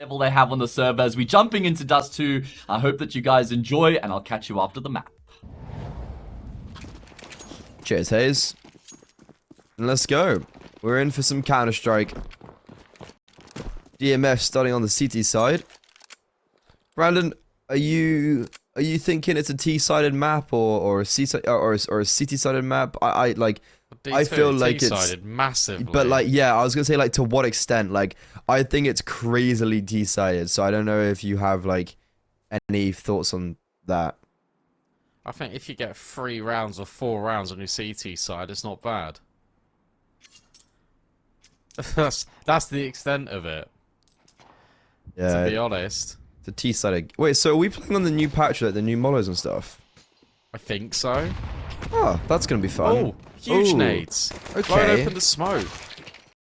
level they have on the server as we jumping into Dust 2. I hope that you guys enjoy, and I'll catch you after the map. Cheers, Hayes. And let's go. We're in for some Counter-Strike. DMF starting on the CT side. Brandon, are you thinking it's a T-sided map or a CT-sided map? I feel like it's massively. But like, yeah, I was gonna say like to what extent? Like, I think it's crazily T-sided. So I don't know if you have like any thoughts on that. I think if you get 3 rounds or 4 rounds on your CT side, it's not bad. that's the extent of it. Yeah. To be honest. The T-sided. Wait, so are we playing on the new patch, like the new molos and stuff? I think so. Oh, that's gonna be fun. Oh, huge nades. Okay. Blowing open the smoke.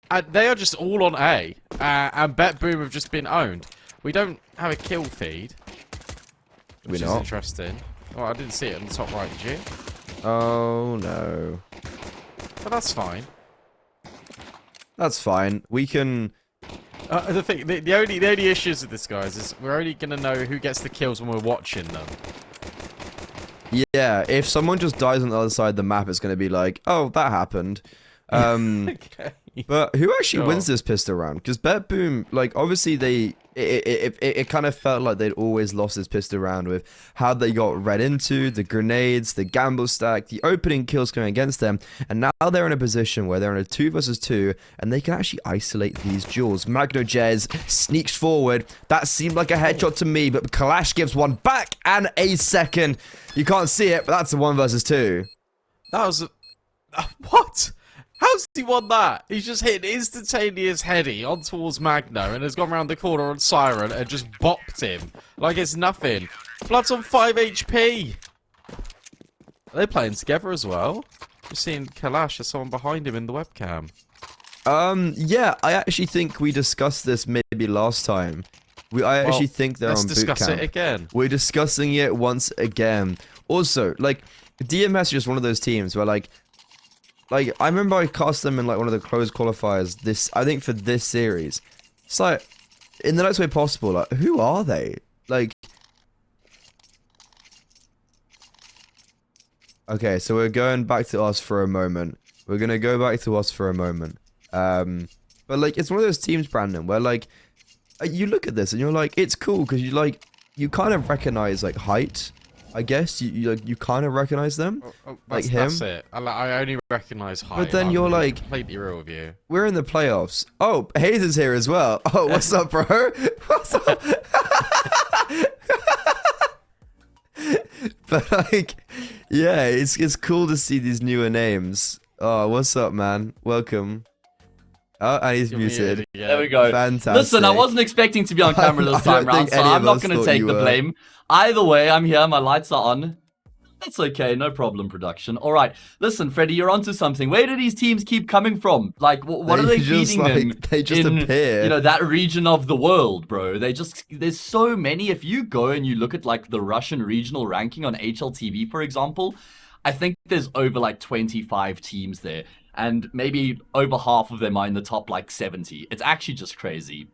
And they are just all on A. And BetBoom have just been owned. We don't have a kill feed. Which is interesting. Oh, I didn't see it on the top right, did you? Oh, no. But that's fine. That's fine. We can... The only issues with this, guys, is we're only going to know who gets the kills when we're watching them. Yeah, if someone just dies on the other side of the map, it's going to be like, oh, that happened. Okay. But who actually wins this pistol round? Because BetBoom, like, obviously it kind of felt like they'd always lost this pistol round with how they got read into, the grenades, the gamble stack, the opening kills going against them, and now they're in a position where they're in a 2 versus 2, and they can actually isolate these duels. Magno Jez sneaks forward. That seemed like a headshot to me, but Kalash gives one back and a second. You can't see it, but that's a 1 versus 2. That was what? How's he won that? He's just hit an instantaneous heady on towards Magno and has gone around the corner on Siren and just bopped him like it's nothing. Blood's on 5 HP. Are they playing together as well? Just seeing Kalash as someone behind him in the webcam. Yeah, I actually think we discussed this maybe last time. I actually think they're on boot camp. Let's discuss it again. We're discussing it once again. Also, like, DMS is just one of those teams where, like, I remember I cast them in, like, one of the closed qualifiers, I think for this series. It's like, in the nicest way possible, like, who are they? Like... Okay, so we're going back to us for a moment. We're gonna go back to us for a moment. But, like, it's one of those teams, Brandon, where, like, you look at this and you're like, it's cool, because you kind of recognize, like, height. I guess you kind of recognize them, like him. That's it. I only recognize height. But then you're like, completely real with you. We're in the playoffs. Oh, Hayes is here as well. Oh, what's up, bro? What's up? But like, yeah, it's cool to see these newer names. Oh, what's up, man? Welcome. Oh, and he's muted. There we go. Fantastic. Listen, I wasn't expecting to be on camera this time round, so I'm not going to take the blame. Either way, I'm here. My lights are on. That's okay. No problem, production. All right. Listen, Freddy, you're onto something. Where do these teams keep coming from? Like, what are they feeding them? They just appear. You know, that region of the world, bro. There's so many. If you go and you look at, like, the Russian regional ranking on HLTV, for example, I think there's over, like, 25 teams there. And maybe over half of them are in the top, like, 70. It's actually just crazy.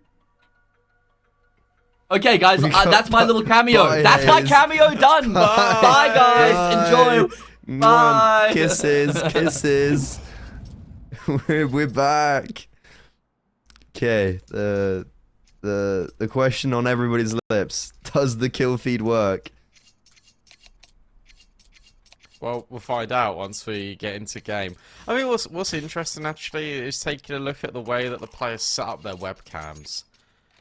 Okay, guys, that's my little cameo. That's my cameo done. Bye, guys. Enjoy. Bye. Kisses, kisses. We're back. Okay, the question on everybody's lips: does the kill feed work? Well, we'll find out once we get into game. I mean, what's interesting actually is taking a look at the way that the players set up their webcams.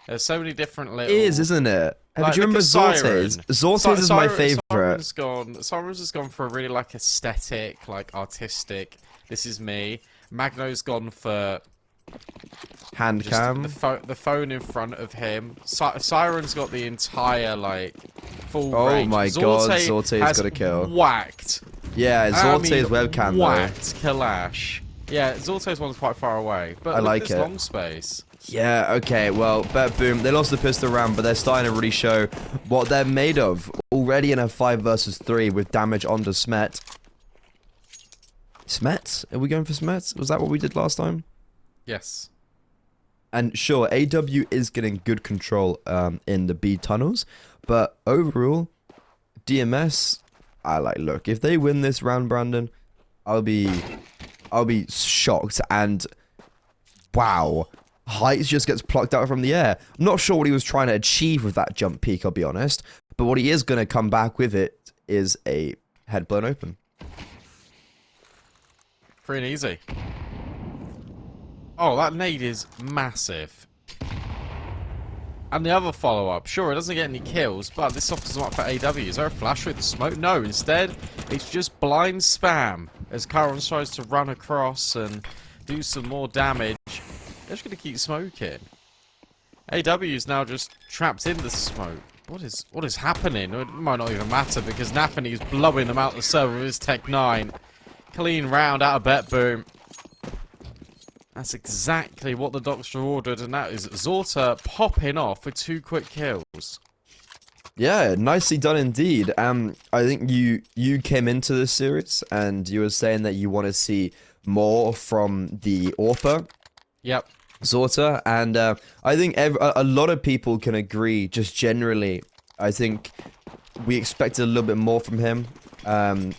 There's so many different little... It is, isn't it? Like, do you remember Zortes? Zortes is my favorite. Siren's has gone for a really, like, aesthetic, like, artistic, this is me. Magno's gone for... hand cam. The phone in front of him. Siren's got the entire, like, full range. Oh my god, Zorte's got a kill. Whacked. Yeah, Zorte's webcam, whacked Kalash. Yeah, Zorte's one's quite far away. But I like this it. long space. Yeah, okay, well, BetBoom, they lost the pistol round, but they're starting to really show what they're made of. Already in a 5 versus 3 with damage onto Smet. Smet? Are we going for Smet? Was that what we did last time? Yes. And sure, AW is getting good control in the B tunnels, but overall, DMS, look, if they win this round, Brandon, I'll be shocked. And wow, Heights just gets plucked out from the air. I'm not sure what he was trying to achieve with that jump peak, I'll be honest. But what he is going to come back with it is a head blown open. Free and easy. Oh, that nade is massive. And the other follow-up, sure, it doesn't get any kills, but this offers them up for AW. Is there a flash with the smoke? No, instead, it's just blind spam as Chiron tries to run across and do some more damage. They're just going to keep smoking. AW is now just trapped in the smoke. What is happening? It might not even matter because Nafany is blowing them out the server with his Tech 9. Clean round out of BetBoom. That's exactly what the Doctor ordered, and that is Zorta popping off with 2 quick kills. Yeah, nicely done indeed. I think you came into this series and you were saying that you want to see more from the AWPer. Yep. Zorta, and I think a lot of people can agree, just generally, I think we expected a little bit more from him,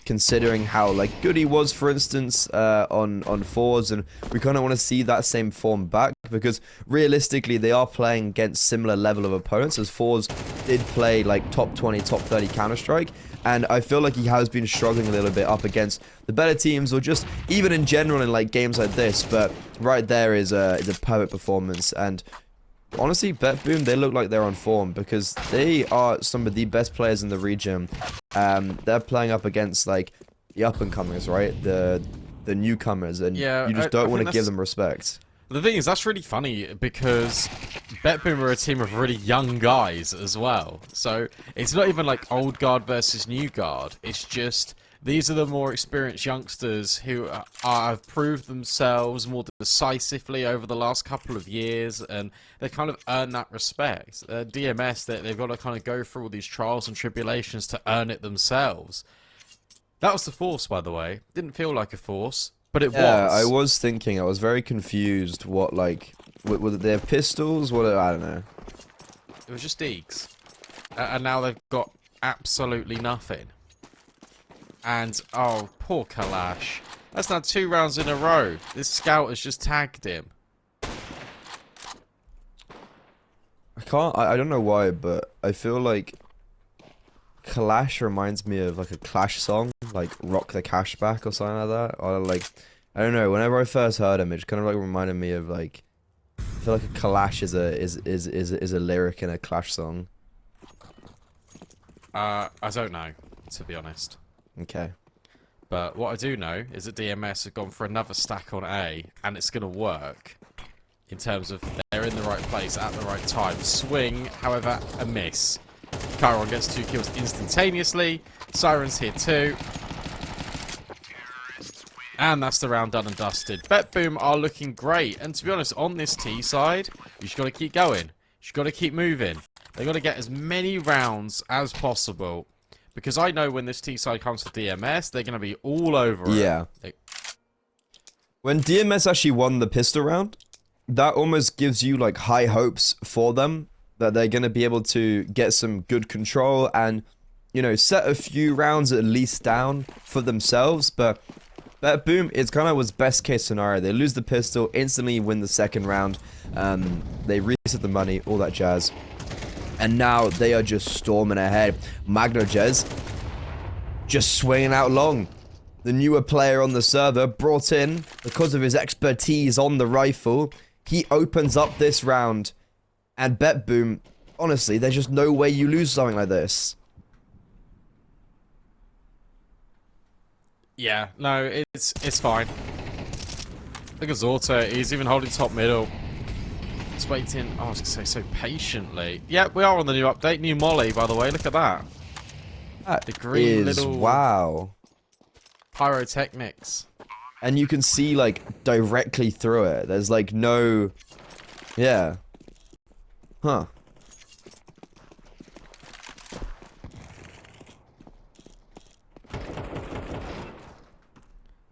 considering how good he was, for instance, on fours, and we kind of want to see that same form back, because realistically they are playing against similar level of opponents, as fours did play top 20, top 30 Counter-Strike, and I feel like he has been struggling a little bit up against the better teams, or just even in general in games like this. But right there is a perfect performance, and honestly, BetBoom, they look like they're on form because they are some of the best players in the region. They're playing up against the up and comers, right? The newcomers, and yeah, you just don't want to give them respect. The thing is, that's really funny because BetBoom are a team of really young guys as well. So it's not even old guard versus new guard. It's just these are the more experienced youngsters who have proved themselves more decisively over the last couple of years, and they kind of earn that respect. DMS, they've got to kind of go through all these trials and tribulations to earn it themselves. That was the force, by the way. Didn't feel like a force, but it was. Yeah, I was thinking. I was very confused. What were they pistols? What, I don't know. It was just Deeks. And now they've got absolutely nothing. And, oh, poor Kalash. That's now 2 rounds in a row. This scout has just tagged him. I don't know why, but I feel like Kalash reminds me of a Clash song, Rock the Cash Back or something like that. Or I don't know, whenever I first heard him, it just kind of reminded me of I feel like a Kalash is a lyric in a Clash song. I don't know, to be honest. Okay. But what I do know is that DMS have gone for another stack on A, and it's going to work. In terms of they're in the right place at the right time. Swing, however, a miss. Chiron gets 2 kills instantaneously. Siren's here too. And that's the round done and dusted. BetBoom are looking great. And to be honest, on this T side, you just got to keep going. You've got to keep moving. They've got to get as many rounds as possible. Because I know when this T side comes to DMS, they're going to be all over it. Yeah. When DMS actually won the pistol round, that almost gives you high hopes for them that they're going to be able to get some good control and, set a few rounds at least down for themselves. But BetBoom, it's kind of was best case scenario. They lose the pistol, instantly win the second round. They reset the money, all that jazz. And now they are just storming ahead. MagnoJez just swinging out long. The newer player on the server brought in because of his expertise on the rifle. He opens up this round. And BetBoom, honestly, there's just no way you lose something like this. Yeah, no, it's fine. Look at Zorta, he's even holding top middle. He's waiting, I was going to say so patiently. Yeah, we are on the new update, new Molly, by the way, look at that. That the green is, little wow. Pyrotechnics. And you can see, directly through it. There's, no... Yeah. Huh.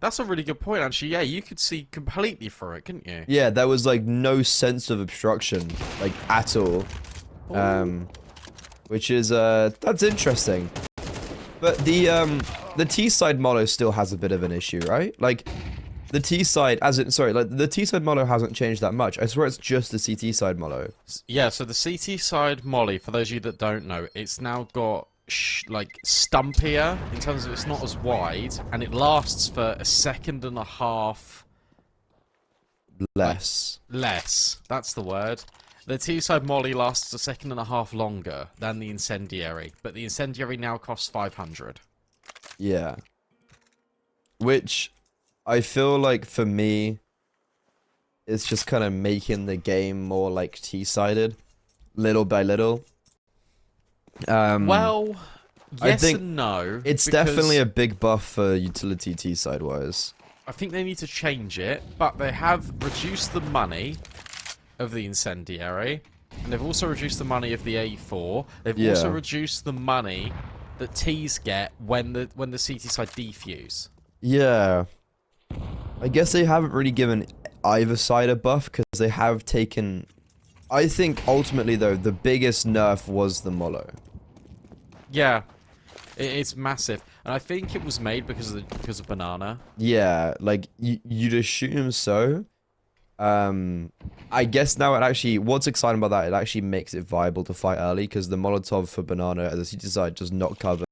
That's a really good point, actually. Yeah, you could see completely through it, couldn't you? Yeah, there was like no sense of obstruction, like at all. Which is that's interesting. But the T side mono still has a bit of an issue, right? Like the T side, the T side mono hasn't changed that much. I swear it's just the CT side mono. Yeah, so the CT side molly, for those of you that don't know, it's now got like stumpier in terms of it's not as wide, and it lasts for a second and a half Less. Less. That's the word. The T-side molly lasts a second and a half longer than the incendiary, but the incendiary now costs 500. Yeah. Which I feel like for me, it's just kind of making the game more like T-sided, little by little. Well, I yes think and no. It's definitely a big buff for utility T-side wise. I think they need to change it, but they have reduced the money of the incendiary, and they've also reduced the money of the A4. They've also reduced the money that T's get when the CT side defuse. Yeah. I guess they haven't really given either side a buff because they have taken. I think ultimately though the biggest nerf was the Molo. Yeah, it's massive, and I think it was made because of banana. Yeah, like you'd assume so. I guess now it actually, what's exciting about that, it actually makes it viable to fight early because the Molotov for banana at the CT side does not cover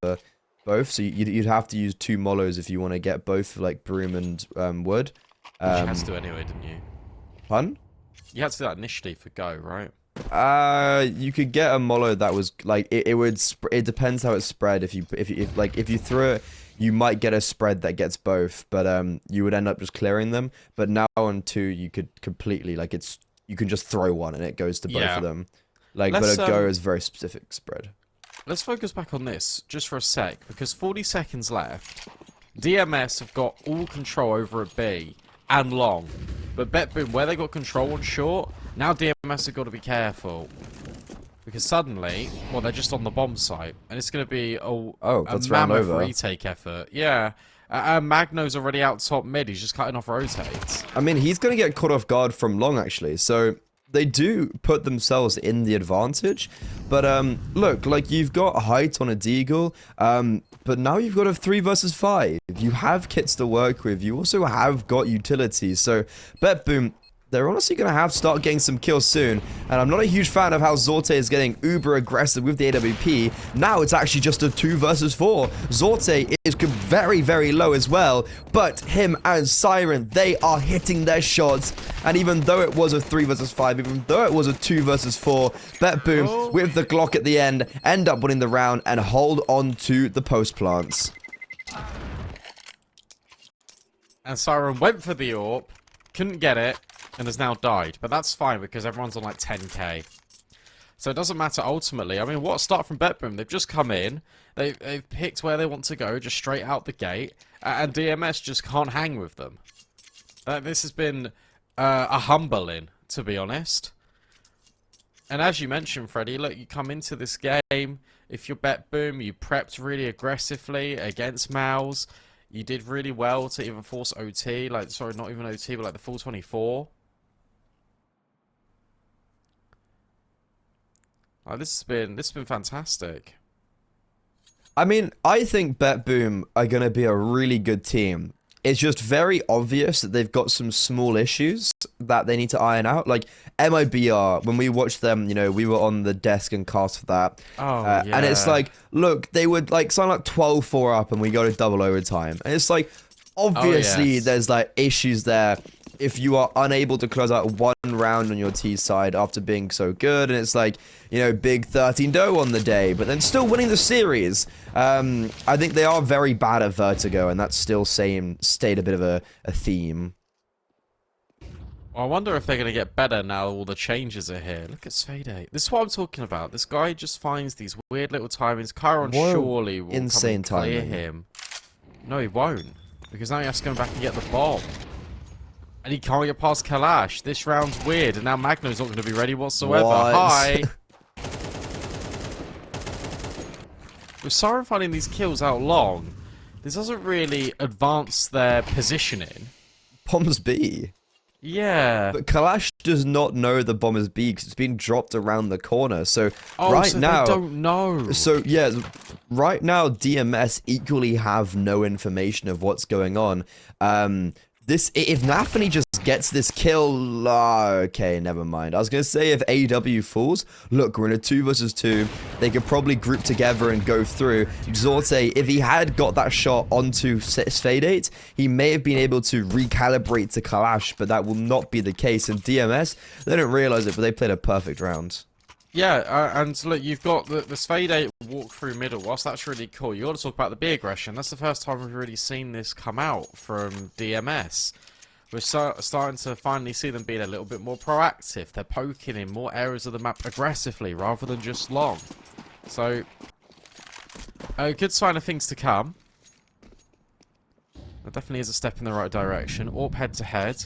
both, so you'd have to use 2 molos if you want to get both like broom and wood. Which you had to do anyway, didn't you? Pardon? You had to do that initially for Go, right? You could get a molo that was like it depends how it's spread. If you throw it, you might get a spread that gets both, but you would end up just clearing them. But now on 2, you could completely you can just throw one and it goes to both of them. But a Go is very specific spread. Let's focus back on this just for a sec, because 40 seconds left. DMS have got all control over a B and long, but BetBoom, where they got control on short, now DMS have got to be careful, because suddenly, well, they're just on the bomb site, and it's going to be a mammoth retake effort. Yeah, Magno's already out top mid. He's just cutting off rotates. I mean, he's going to get caught off guard from long actually, so they do put themselves in the advantage. But look, like you've got height on a deagle, but now you've got a 3 versus 5. You have kits to work with. You also have got utilities. So BetBoom, they're honestly going to have to start getting some kills soon. And I'm not a huge fan of how Zorte is getting uber aggressive with the AWP. Now it's actually just a 2 versus 4. Zorte is very, very low as well. But him and Siren, they are hitting their shots. And even though it was a 3 versus 5, even though it was a 2 versus 4, BetBoom with the Glock at the end up winning the round and hold on to the post plants. And Siren went for the AWP, couldn't get it, and has now died. But that's fine because everyone's on like 10k. So it doesn't matter ultimately. I mean, what a start from BetBoom. They've just come in. They've picked where they want to go, just straight out the gate. And DMS just can't hang with them. This has been a humbling, to be honest. And as you mentioned, Freddie, look, you come into this game. If you're BetBoom, you prepped really aggressively against Mouse. You did really well to even force OT. Like, sorry, not even OT, but like the full 24. This has been fantastic. I mean, I think BetBoom are going to be a really good team. It's just very obvious that they've got some small issues that they need to iron out. Like MIBR, when we watched them, you know, we were on the desk and cast for that. Oh, yeah. And it's like, look, they would like sign like 12-4 up and we go to double overtime. And it's like, obviously there's like issues there if you are unable to close out 1 round on your T side after being so good, and it's like, you know, big 13-0 on the day, but then still winning the series. I think they are very bad at Vertigo, and that's still stayed a bit of a theme. Well, I wonder if they're going to get better now all the changes are here. Look at Svede. This is what I'm talking about. This guy just finds these weird little timings. Chiron surely will insane come and clear timing. him. No, he won't. Because now he has to go back and get the bomb. And he can't get past Kalash. This round's weird, and now Magno's not going to be ready whatsoever. What? Hi! With Siren finding these kills out long, this doesn't really advance their positioning. Bombs B. Yeah. But Kalash does not know the bomb is B because it's been dropped around the corner. So right so now, they don't know. So yeah, right now DMS equally have no information of what's going on. This if Nafany just gets this kill, okay, never mind. I was gonna say if AW falls, look, we're in a 2 versus 2. They could probably group together and go through. Zorte, if he had got that shot onto Sfadate, he may have been able to recalibrate to Kalash, but that will not be the case. And DMS, they don't realize it, but they played a perfect round. Yeah, and look, you've got the Sfade walk through middle. Whilst that's really cool, you got to talk about the B aggression. That's the first time we've really seen this come out from DMS. We're starting to finally see them being a little bit more proactive. They're poking in more areas of the map aggressively rather than just long. So, a good sign of things to come. It definitely is a step in the right direction. Orp head to head.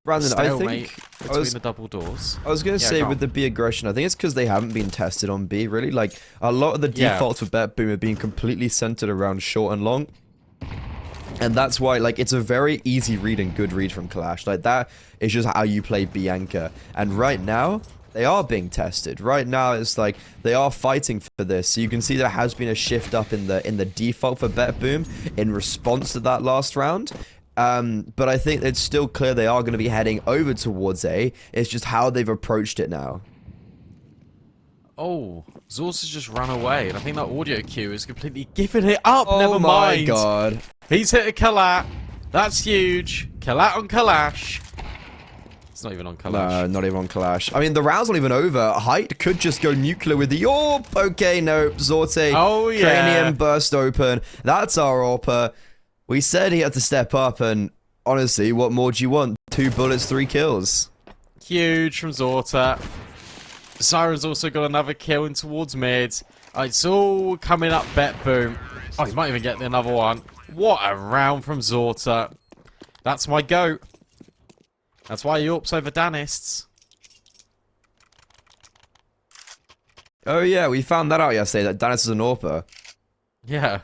Brandon, Stalemate I think between the double doors. I was going to say with the B aggression, I think it's because they haven't been tested on B, really. Like, a lot of the defaults for BetBoom have been completely centered around short and long. And that's why, like, it's a very easy read and good read from Kalash. Like, that is just how you play Bianca. And right now, they are being tested. Right now, it's like, they are fighting for this. So you can see there has been a shift up in the default for BetBoom in response to that last round. But I think it's still clear they are going to be heading over towards A. It's just how they've approached it now. Oh, Zorz has just run away, and I think that audio cue is completely giving it up. Oh Never mind. my god. He's hit a Kalat. That's huge. Kalat on Kalash. It's not even on Kalash. No, not even on Kalash. I mean, the round's not even over. Height could just go nuclear with the AWP. Okay, no. Zorte. Oh, yeah. Cranium burst open. That's our AWPer. We said he had to step up, and honestly, what more do you want? 2 bullets, 3 kills. Huge from Zorta. Siren's also got another kill in towards mid. It's all coming up BetBoom. Oh, he might even get another one. What a round from Zorta. That's my goat. That's why he ups over Danists. Oh yeah, we found that out yesterday, that Danis is an AWPer. Yeah.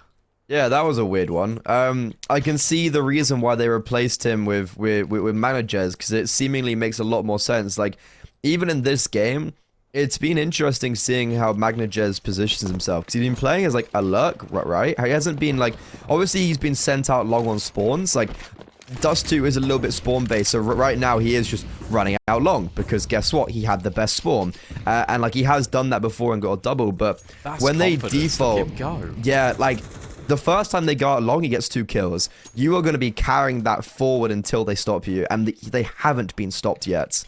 Yeah, that was a weird one. I can see the reason why they replaced him with Managers, because it seemingly makes a lot more sense. Like, even in this game, it's been interesting seeing how Magnajez positions himself, because he's been playing as, like, a lurk, right? He hasn't been, like... Obviously, he's been sent out long on spawns. Like, Dust 2 is a little bit spawn-based, so right now he is just running out long, because guess what? He had the best spawn. And, like, he has done that before and got a double, but That's when they default... Yeah, like... The first time they go out long, he gets 2 kills. You are going to be carrying that forward until they stop you, and they haven't been stopped yet.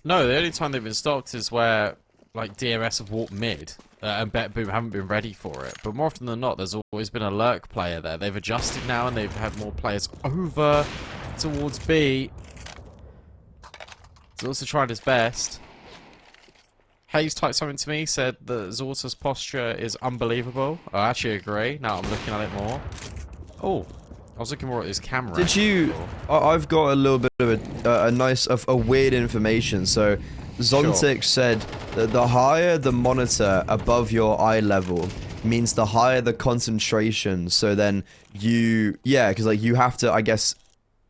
No, the only time they've been stopped is where, like, DMS have walked mid, and BetBoom haven't been ready for it. But more often than not, there's always been a lurk player there. They've adjusted now, and they've had more players over towards B. He's also tried his best. Hayes typed something to me, said that Zorta's posture is unbelievable. I actually agree, now I'm looking at it more. Oh, I was looking more at his camera. Did you... I've got a little bit of a weird information. So, Zontic said that the higher the monitor above your eye level means the higher the concentration. So then you... Yeah, because like you have to, I guess...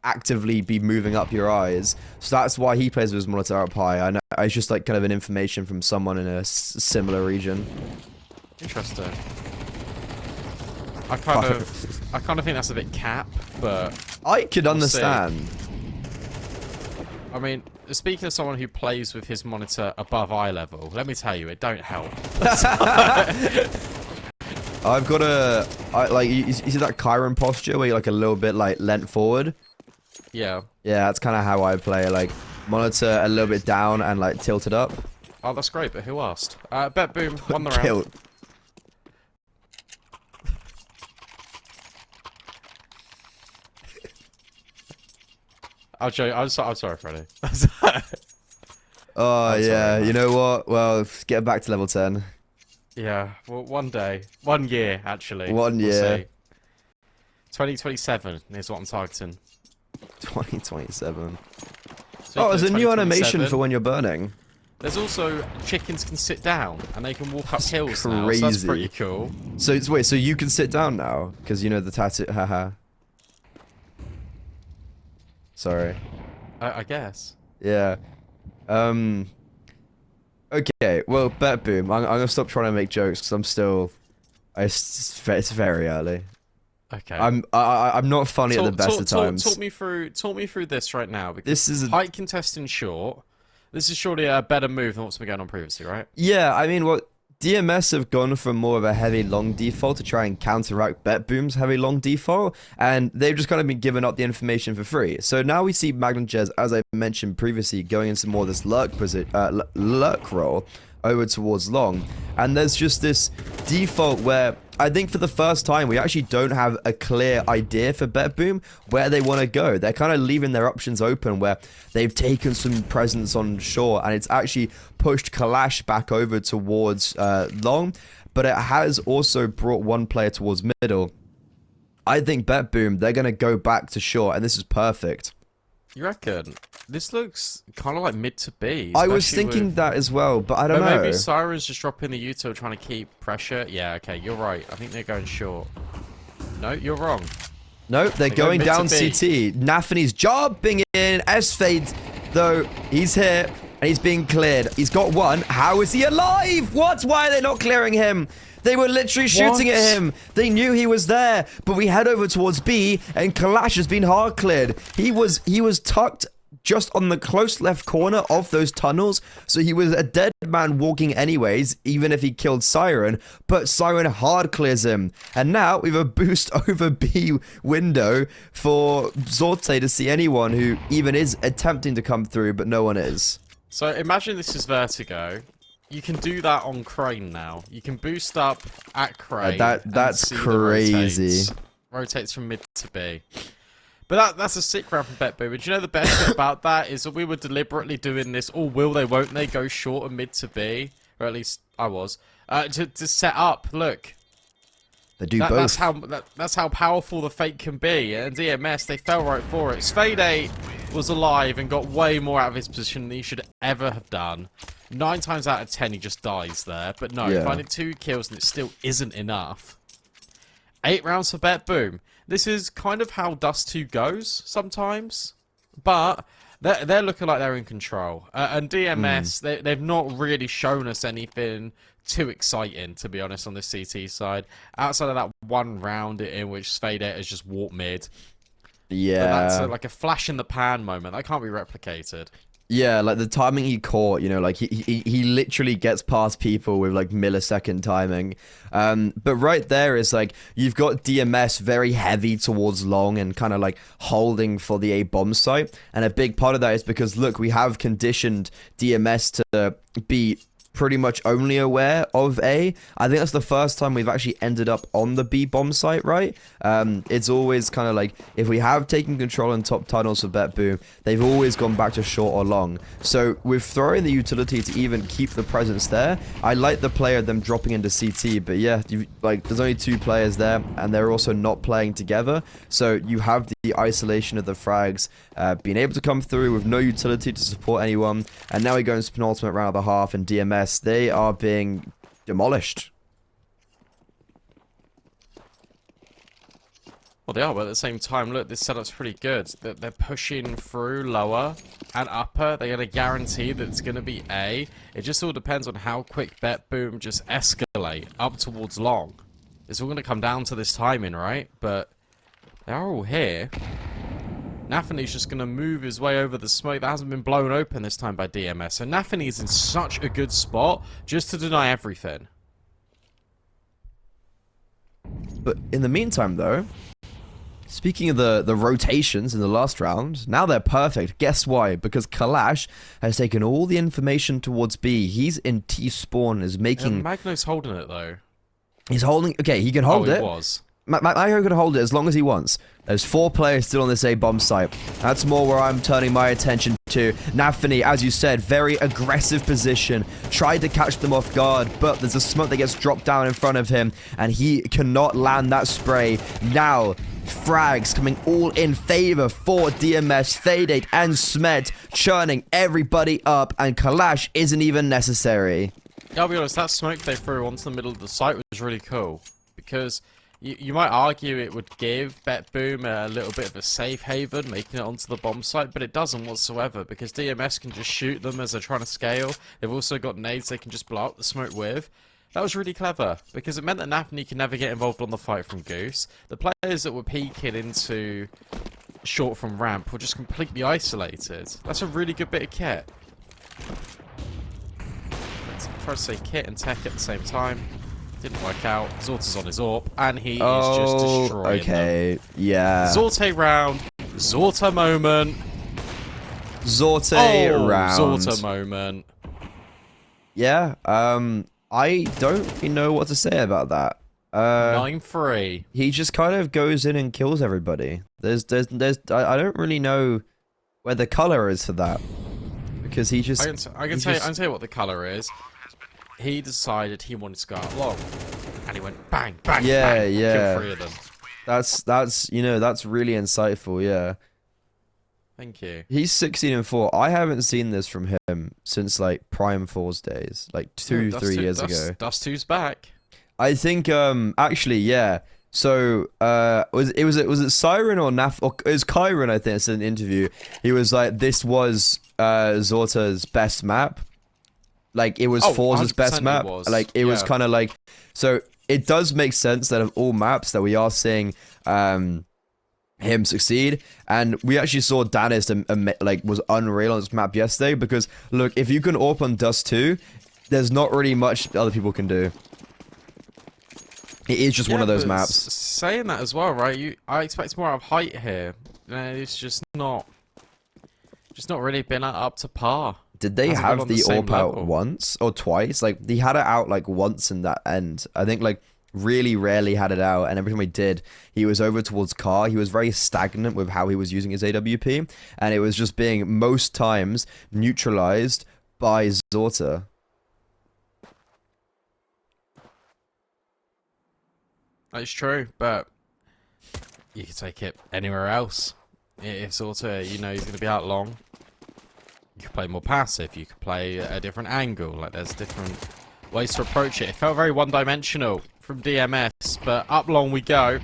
actively be moving up your eyes, so that's why he plays with his monitor up high. I know it's just like kind of an information from someone in a similar region. Interesting. I kind of think that's a bit cap, but I could understand. I mean, speaking of someone who plays with his monitor above eye level, let me tell you, it don't help. I've got like you see that Chiron posture where you're like a little bit like leant forward. Yeah. Yeah, that's kind of how I play. Like, monitor a little bit down and, like, tilted up. Oh, that's great, but who asked? BetBoom won the round. Tilt. I'll show you. I'm sorry, Freddie. Oh, yeah. You know what? Well, get back to level 10. Yeah, well, one day. 1 year, actually. 1 year. We'll see. 2027 is what I'm targeting. 2027. Oh, there's a new animation for when you're burning. There's also chickens can sit down and they can walk up hills now. Crazy. So that's pretty cool. So wait, so you can sit down now because you know the tattoo. Haha. Sorry. I guess. Yeah. Okay. Well, BetBoom. I'm gonna stop trying to make jokes because I'm still. It's very early. Okay. I'm not funny at the best of times. Talk me through this right now. Because This is height contesting short. This is surely a better move than what's been going on previously, right? Yeah, I mean, what DMS have gone from more of a heavy long default to try and counteract BetBoom's heavy long default, and they've just kind of been giving up the information for free. So now we see Magnum Jez, as I mentioned previously, going into more of this lurk role over towards long, and there's just this default where I think for the first time we actually don't have a clear idea for BetBoom where they want to go. They're kind of leaving their options open where they've taken some presence on short and it's actually pushed Kalash back over towards long, but it has also brought one player towards middle. I think BetBoom, they're going to go back to short, and this is perfect. You reckon? This looks kind of like mid to B. I was thinking that as well, but I don't know. Maybe Siren's just dropping the Util trying to keep pressure. Yeah, okay, you're right. I think they're going short. No, you're wrong. No, they're going down to B. CT. Nafany's jumping in. S-Fade, though, he's here, and he's being cleared. He's got one. How is he alive? What? Why are they not clearing him? They were literally shooting at him. They knew he was there, but we head over towards B, and Kalash has been hard cleared. He was tucked just on the close left corner of those tunnels, so he was a dead man walking anyways, even if he killed Siren, but Siren hard clears him. And now we have a boost over B window for Zorte to see anyone who even is attempting to come through, but no one is. So imagine this is Vertigo. You can do that on Crane now. You can boost up at Crane. That's crazy. Rotates from mid to B. But that's a sick round from BetBoom. But you know the best bit about that is that we were deliberately doing this, or will they, won't they, go short and mid to B? Or at least I was. To set up, look. They do both. That's how powerful the fake can be. And DMS, they fell right for it. Spade was alive and got way more out of his position than he should ever have done. 9 times out of 10 he just dies there. But no, finding 2 kills and it still isn't enough. 8 rounds for BetBoom. This is kind of how Dust 2 goes sometimes. But they're looking like they're in control. And DMS, they've not really shown us anything too exciting, to be honest, on the CT side. Outside of that one round in which Spade has just walked mid. Yeah. But that's like a flash in the pan moment. That can't be replicated. Yeah, like the timing he caught, you know, like he literally gets past people with like millisecond timing. But right there is like, you've got DMS very heavy towards long and kind of like holding for the A bomb site. And a big part of that is because, look, we have conditioned DMS to be pretty much only aware of A. I think that's the first time we've actually ended up on the B bomb site, right? It's always kind of like, if we have taken control in top tunnels for BetBoom, they've always gone back to short or long. So with throwing the utility to even keep the presence there, I like the play of them dropping into CT, but yeah, there's only 2 players there, and they're also not playing together. So you have the isolation of the frags being able to come through with no utility to support anyone, and now we go into penultimate round of the half, and DMS, they are being demolished. Well, they are, but at the same time, look, this setup's pretty good. They're pushing through lower and upper. They're going to guarantee that it's going to be A. It just all depends on how quick BetBoom just escalate up towards long. It's all going to come down to this timing, right? But they are all here. Nafany's just going to move his way over the smoke that hasn't been blown open this time by DMS. So Nafany is in such a good spot just to deny everything. But in the meantime, though, speaking of the rotations in the last round, now they're perfect. Guess why? Because Kalash has taken all the information towards B. He's in T-spawn, is making... Magno's holding it, though. He's holding... Okay, he can hold it. He was. Magno can hold it as long as he wants. There's 4 players still on this A bomb site. That's more where I'm turning my attention to. Nafany, as you said, very aggressive position. Tried to catch them off guard, but there's a smoke that gets dropped down in front of him, and he cannot land that spray. Now, Frags coming all in favor for DMS, Fade8, and Smed, churning everybody up, and Kalash isn't even necessary. Yeah, I'll be honest, that smoke they threw onto the middle of the site was really cool. Because you might argue it would give BetBoom a little bit of a safe haven, making it onto the bomb site, but it doesn't whatsoever, because DMS can just shoot them as they're trying to scale. They've also got nades they can just blow up the smoke with. That was really clever, because it meant that Nafni can never get involved on the fight from Goose. The players that were peeking into short from ramp were just completely isolated. That's a really good bit of kit. Let's try to say kit and tech at the same time. Didn't work out. Zorta's on his AWP, and he is just destroying them. Yeah. Zorte round. Zorta moment. Zorte round. Zorta moment. Yeah, I don't really know what to say about that. 9-3. He just kind of goes in and kills everybody. I don't really know where the color is for that. Because he just... I can tell you what the color is. He decided he wanted to go out long. And he went bang, bang, bang. Killed 3 of them. That's that's really insightful, yeah. Thank you. He's 16-4. I haven't seen this from him since like Prime Force days, like 3 years ago. Dust 2's back. I think actually, yeah. So was it Siren or Naf, or it was Kyron, I think, in an interview. He was like, this was Zorta's best map. Like it was Forza's best map. Like it was kind of like, so it does make sense that of all maps that we are seeing him succeed, and we actually saw Danis like was unreal on this map yesterday, because look, if you can AWP on Dust 2, there's not really much other people can do. It is just one of those maps. Saying that as well, right? I expect more out of height here. It's just not really been up to par. Did they have the AWP out once or twice? Like he had it out like once in that end. I think like really rarely had it out, and every time he did, he was over towards car. He was very stagnant with how he was using his AWP, and it was just being most times neutralized by Zorta. That's true, but you can take it anywhere else. If Zorta, he's going to be out long, you can play more passive, you can play a different angle, like there's different ways to approach it. It felt very one-dimensional from DMS, but up long we go.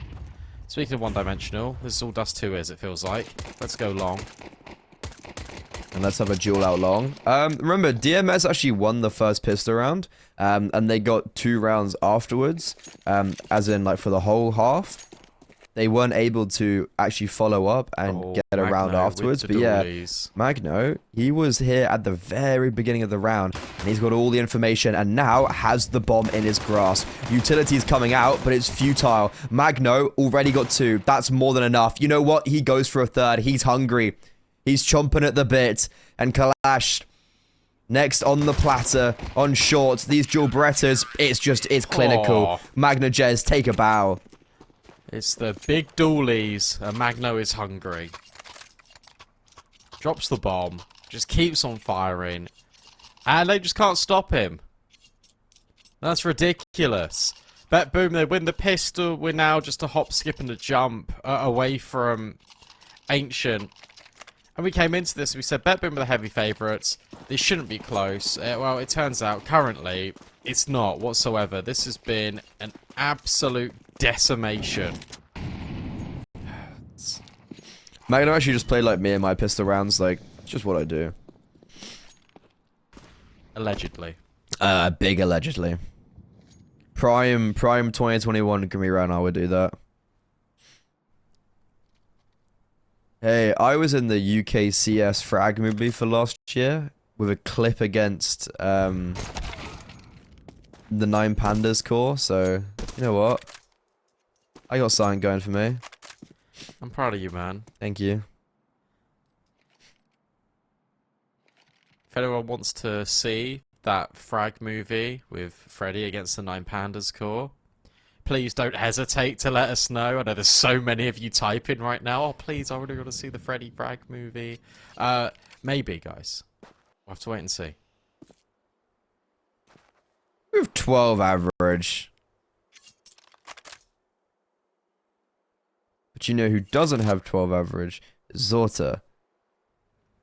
Speaking of one-dimensional, this is all Dust 2 is, it feels like. Let's go long. And let's have a duel out long. Remember, DMS actually won the first pistol round, and they got 2 rounds afterwards, as in like for the whole half. They weren't able to actually follow up and get a round afterwards. But yeah, Magno, he was here at the very beginning of the round, and he's got all the information, and now has the bomb in his grasp. Utility's coming out, but it's futile. Magno already got 2. That's more than enough. You know what? He goes for a 3rd. He's hungry. He's chomping at the bit. And Kalash, next on the platter, on shorts. These dual Berettas, it's clinical. Magno Jez, take a bow. It's the big dualies, and Magno is hungry. Drops the bomb, just keeps on firing, and they just can't stop him. That's ridiculous. BetBoom, they win the pistol. We're now just a hop, skip, and a jump away from Ancient. And we came into this, we said BetBoom are the heavy favourites. They shouldn't be close. Well, it turns out, currently, it's not whatsoever. This has been an absolute decimation. Magno actually just played like me in my pistol rounds. Like, it's just what I do. Allegedly. Big allegedly. Prime 2021 give me round, I would do that. Hey, I was in the UK CS frag movie for last year with a clip against the 9 Pandas core, so you know what? I got something going for me. I'm proud of you, man. Thank you. If anyone wants to see that frag movie with Freddy against the 9 Pandas core, please don't hesitate to let us know. I know there's so many of you typing right now. Oh, please, I really want to see the Freddy frag movie. Maybe, guys. We'll have to wait and see. We have 12 average. But you know who doesn't have 12 average? Zorta.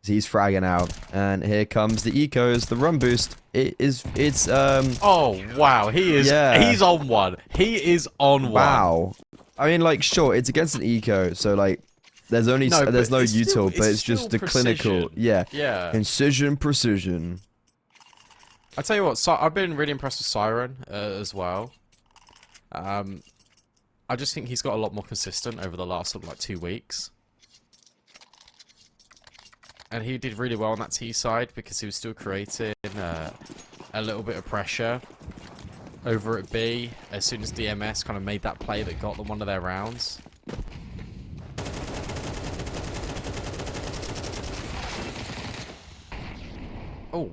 He's fragging out, and here comes the ecos, the run boost. Oh wow, he is. Yeah. He's on one. He is on one. Wow. I mean, like, sure, it's against an eco, so like, there's no util, but it's just the clinical. Yeah. Yeah. Incision precision. I tell you what, I've been really impressed with Siren as well. I just think he's got a lot more consistent over the last sort of like 2 weeks. And he did really well on that T side because he was still creating a little bit of pressure over at B as soon as DMS kind of made that play that got them one of their rounds. Oh.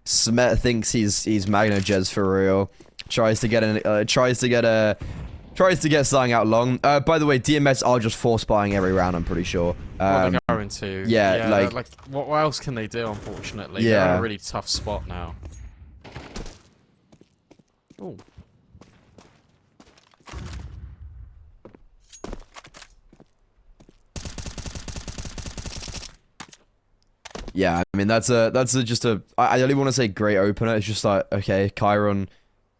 Smet thinks he's Magno Jez for real. Tries to get something out long. By the way, DMS are just force buying every round, I'm pretty sure. What they're going to. Yeah, like what else can they do, unfortunately? Yeah. They're in a really tough spot now. Oh. Yeah, I mean I don't even want to say great opener. It's just like, okay, Chiron,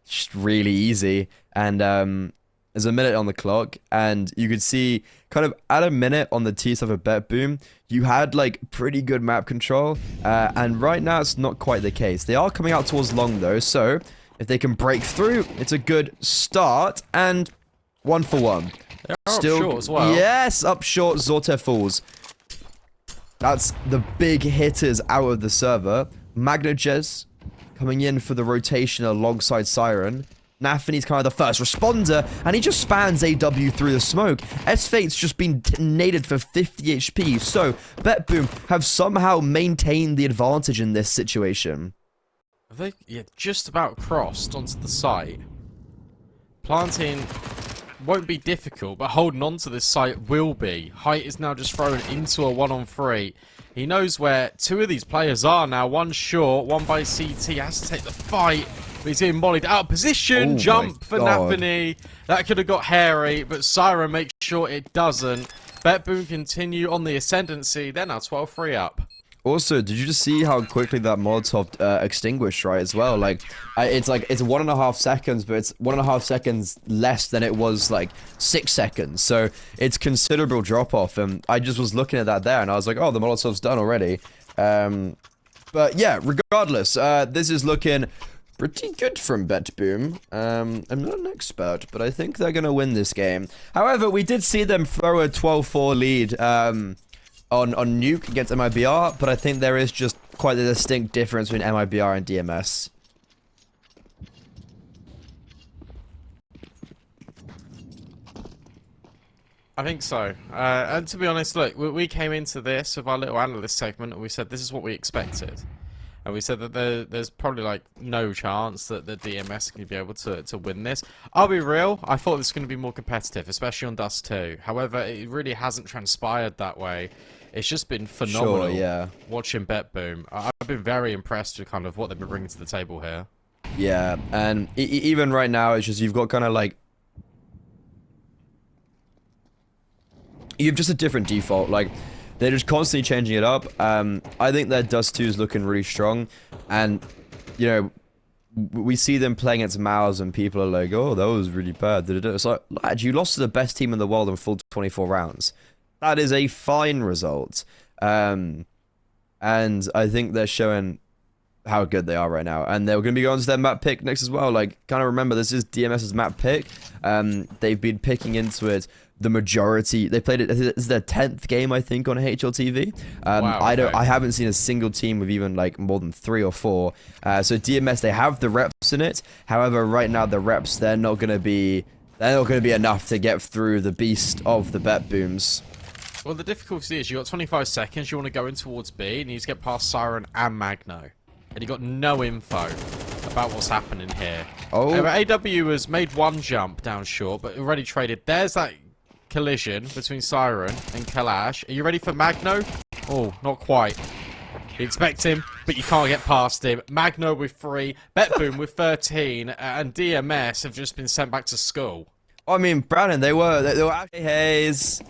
just really easy, and there's a minute on the clock, and you could see kind of at a minute on the T stuff of BetBoom, you had like pretty good map control, and right now it's not quite the case. They are coming out towards long though, so if they can break through, it's a good start, and 1 for 1. They're still up short as well. Yes, up short, Zorte falls. That's the big hitters out of the server. Magnojez coming in for the rotation alongside Siren. Nafany's kind of the first responder, and he just spans AW through the smoke. S-Fate's just been detonated for 50 HP, so BetBoom have somehow maintained the advantage in this situation. They just about crossed onto the site. Planting won't be difficult, but holding on to this site will be. Height is now just thrown into a 1-on-3. He knows where 2 of these players are now. One short, one by CT. Has to take the fight. But he's getting mollied out of position. Oh Jump for God. Nafany. That could have got hairy, but Siren makes sure it doesn't. BetBoom continue on the ascendancy. They're now 12-3 up. Also, did you just see how quickly that Molotov extinguished, right, as well? Like, it's 1.5 seconds, but it's 1.5 seconds less than it was, like, 6 seconds. So, it's considerable drop-off, and I just was looking at that there, and I was like, oh, the Molotov's done already. But, yeah, regardless, this is looking pretty good from BetBoom. I'm not an expert, but I think they're going to win this game. However, we did see them throw a 12-4 lead, on Nuke against MIBR, but I think there is just quite a distinct difference between MIBR and DMS. I think so. And to be honest, look, we came into this with our little analyst segment, and we said this is what we expected. And we said that there's probably like no chance that the DMS can be able to win this. I'll be real, I thought this was going to be more competitive, especially on Dust 2. However, it really hasn't transpired that way. It's just been phenomenal. Sure, yeah. Watching BetBoom. I've been very impressed with kind of what they've been bringing to the table here. Yeah, and even right now, it's just you've got kind of like... You have just a different default, like... They're just constantly changing it up. I think their Dust 2 is looking really strong. And, you know, we see them playing against Mouse and people are like, oh, that was really bad. It's like, lad, you lost to the best team in the world in full 24 rounds. That is a fine result. And I think they're showing how good they are right now. And they're going to be going to their map pick next as well. Like, kind of remember, this is DMS's map pick. They've been picking into it the majority. They played it. This is their 10th game, I think, on HLTV. Wow, okay. I haven't seen a single team with even like more than 3 or 4. So DMS, they have the reps in it. However, right now the reps, they're not going to be enough to get through the beast of the BetBooms. Well, the difficulty is you got 25 seconds. You want to go in towards B, and you need to get past Siren and Magno. And you got no info about what's happening here. Oh. AW has made one jump down short, but already traded. There's that collision between Siren and Kalash. Are you ready for Magno? Oh, not quite. You expect him, but you can't get past him. Magno with 3, BetBoom with 13, and DMS have just been sent back to school. I mean, Brandon, they were actually Hayes.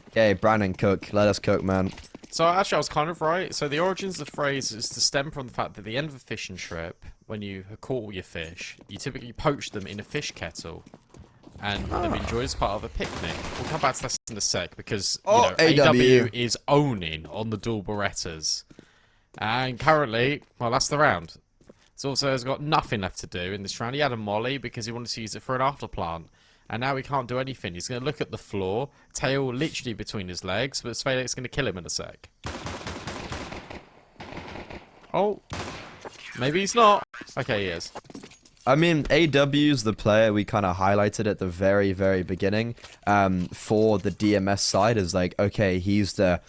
Okay, Brandon, cook. Let us cook, man. So actually, I was kind of right. So the origins of the phrase is to stem from the fact that at the end of a fishing trip, when you have caught all your fish, you typically poach them in a fish kettle, and they've enjoyed as part of a picnic. We'll come back to this in a sec because AW is owning on the dual Berettas, and currently, well, that's the round. It's also has got nothing left to do in this round. He had a molly because he wanted to use it for an afterplant. And now he can't do anything. He's going to look at the floor, tail literally between his legs, but Svede's going to kill him in a sec. Oh. Maybe he's not. Okay, he is. I mean, AW's the player we kind of highlighted at the very, very beginning for the DMS side is like, okay, he's the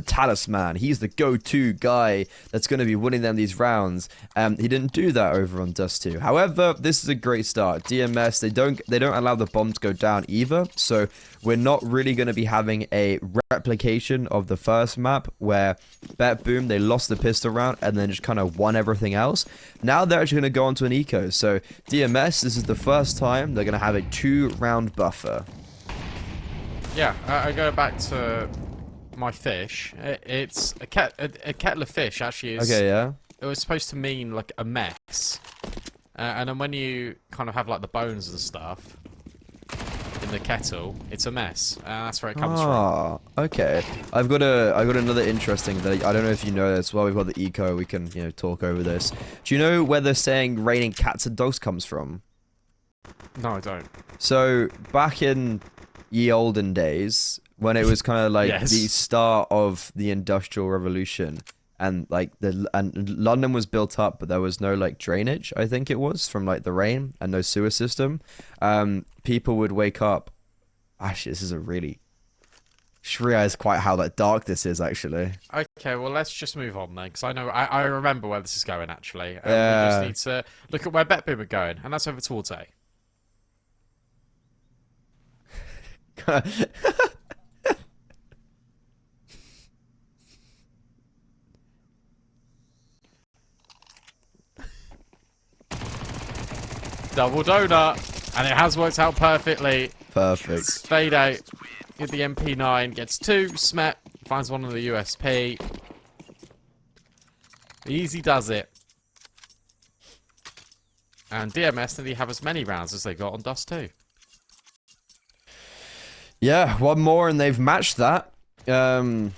talisman. He's the go-to guy that's going to be winning them these rounds. He didn't do that over on Dust 2. However, this is a great start. DMS, they don't allow the bomb to go down either. So we're not really going to be having a replication of the first map where BetBoom, they lost the pistol round and then just kind of won everything else. Now they're actually going to go onto an eco. So DMS, this is the first time they're going to have a 2-round buffer. Yeah, I go back to my fish. It's a kettle of fish actually is. Okay, yeah. It was supposed to mean like a mess, and then when you kind of have like the bones and stuff in the kettle, it's a mess. That's where it comes from. Okay. I've got another interesting that I don't know if you know this. Well, we've got the eco. We can talk over this. Do you know where the saying "raining cats and dogs" comes from? No, I don't. So back in ye olden days, when it was kind of like the start of the Industrial Revolution, and like London was built up, but there was no like drainage, I think it was, from like the rain, and no sewer system. People would wake up. Actually, this is a really. Just realize quite how like dark this is actually. Okay, well let's just move on then, because I remember where this is going actually. We Yeah. just need to look at where BetBoom are going, and that's over towards A. Double donut, and it has worked out perfectly. Perfect. Fade out with the MP9, gets 2, Smet finds one on the USP. Easy does it. And DMS nearly have as many rounds as they got on Dust 2. Yeah, one more and they've matched that. But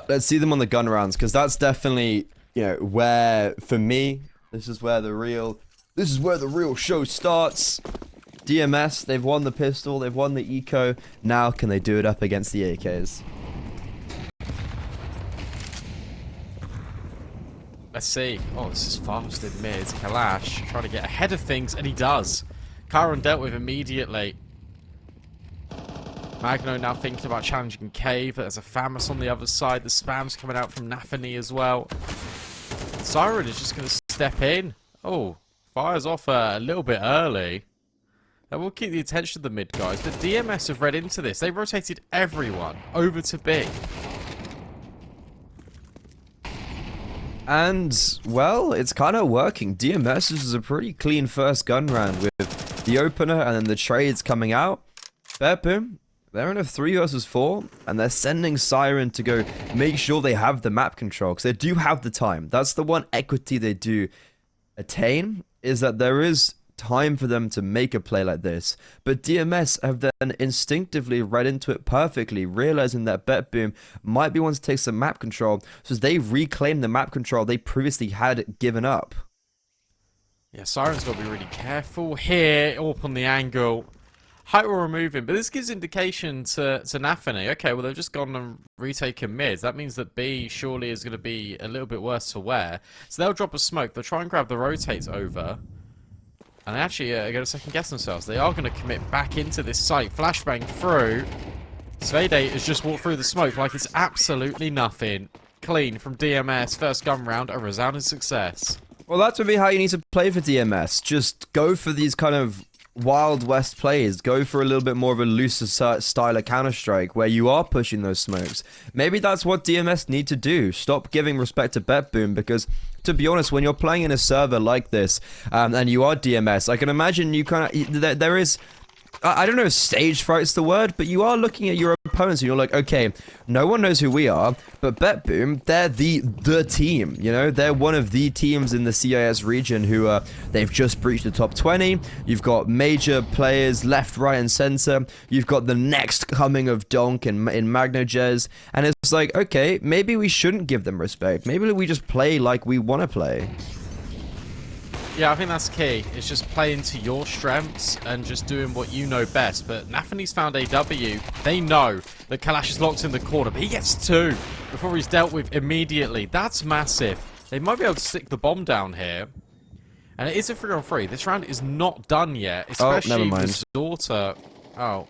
let's see them on the gun rounds, because that's definitely, where, for me, this is where the real show starts. DMS, they've won the pistol, they've won the eco. Now can they do it up against the AKs? Let's see. Oh, this is fast in mid. Kalash trying to get ahead of things, and he does. Kyron dealt with immediately. Magno now thinking about challenging Cave, but there's a Famus on the other side. The spam's coming out from Nafany as well. Siren is just going to step in. Oh, fires off a little bit early. That will keep the attention of the mid guys, but DMS have read into this. They rotated everyone over to B. And, well, it's kind of working. DMS is a pretty clean first gun round with the opener and then the trades coming out. BetBoom, they're in a 3 versus 4, and they're sending Siren to go make sure they have the map control, because they do have the time. That's the one equity they do attain, is that there is time for them to make a play like this. But DMS have then instinctively read into it perfectly, realizing that BetBoom might be one to take some map control, so they reclaim the map control they previously had given up. Yeah, Siren's got to be really careful here, up on the angle. Height will remove him, but this gives indication to Nafany. Okay, well, they've just gone and retaken mids. That means that B surely is going to be a little bit worse for wear. So they'll drop a smoke. They'll try and grab the rotates over. And they actually are going to second guess themselves. They are going to commit back into this site. Flashbang through. Svede has just walked through the smoke like it's absolutely nothing. Clean from DMS. First gun round, a resounding success. Well, that would be how you need to play for DMS. Just go for these kind of Wild West plays. Go for a little bit more of a looser style of Counter-Strike where you are pushing those smokes. Maybe that's what DMS need to do. Stop giving respect to BetBoom, because to be honest, when you're playing in a server like this, and you are DMS, I can imagine you kind of, there is, I don't know if stage fright's the word, but you are looking at your opponents and you're like, okay, no one knows who we are, but BetBoom, they're the team, you know? They're one of the teams in the CIS region who they've just breached the top 20. You've got major players left, right, and center. You've got the next coming of Donk in MagnoJez, and it's like, okay, maybe we shouldn't give them respect. Maybe we just play like we want to play. Yeah, I think that's key. It's just playing to your strengths and just doing what you know best. But Nathany's found AW. They know that Kalash is locked in the corner, but he gets 2 before he's dealt with immediately. That's massive. They might be able to stick the bomb down here. And it is a 3-on-3. This round is not done yet, especially with Zorta. Oh.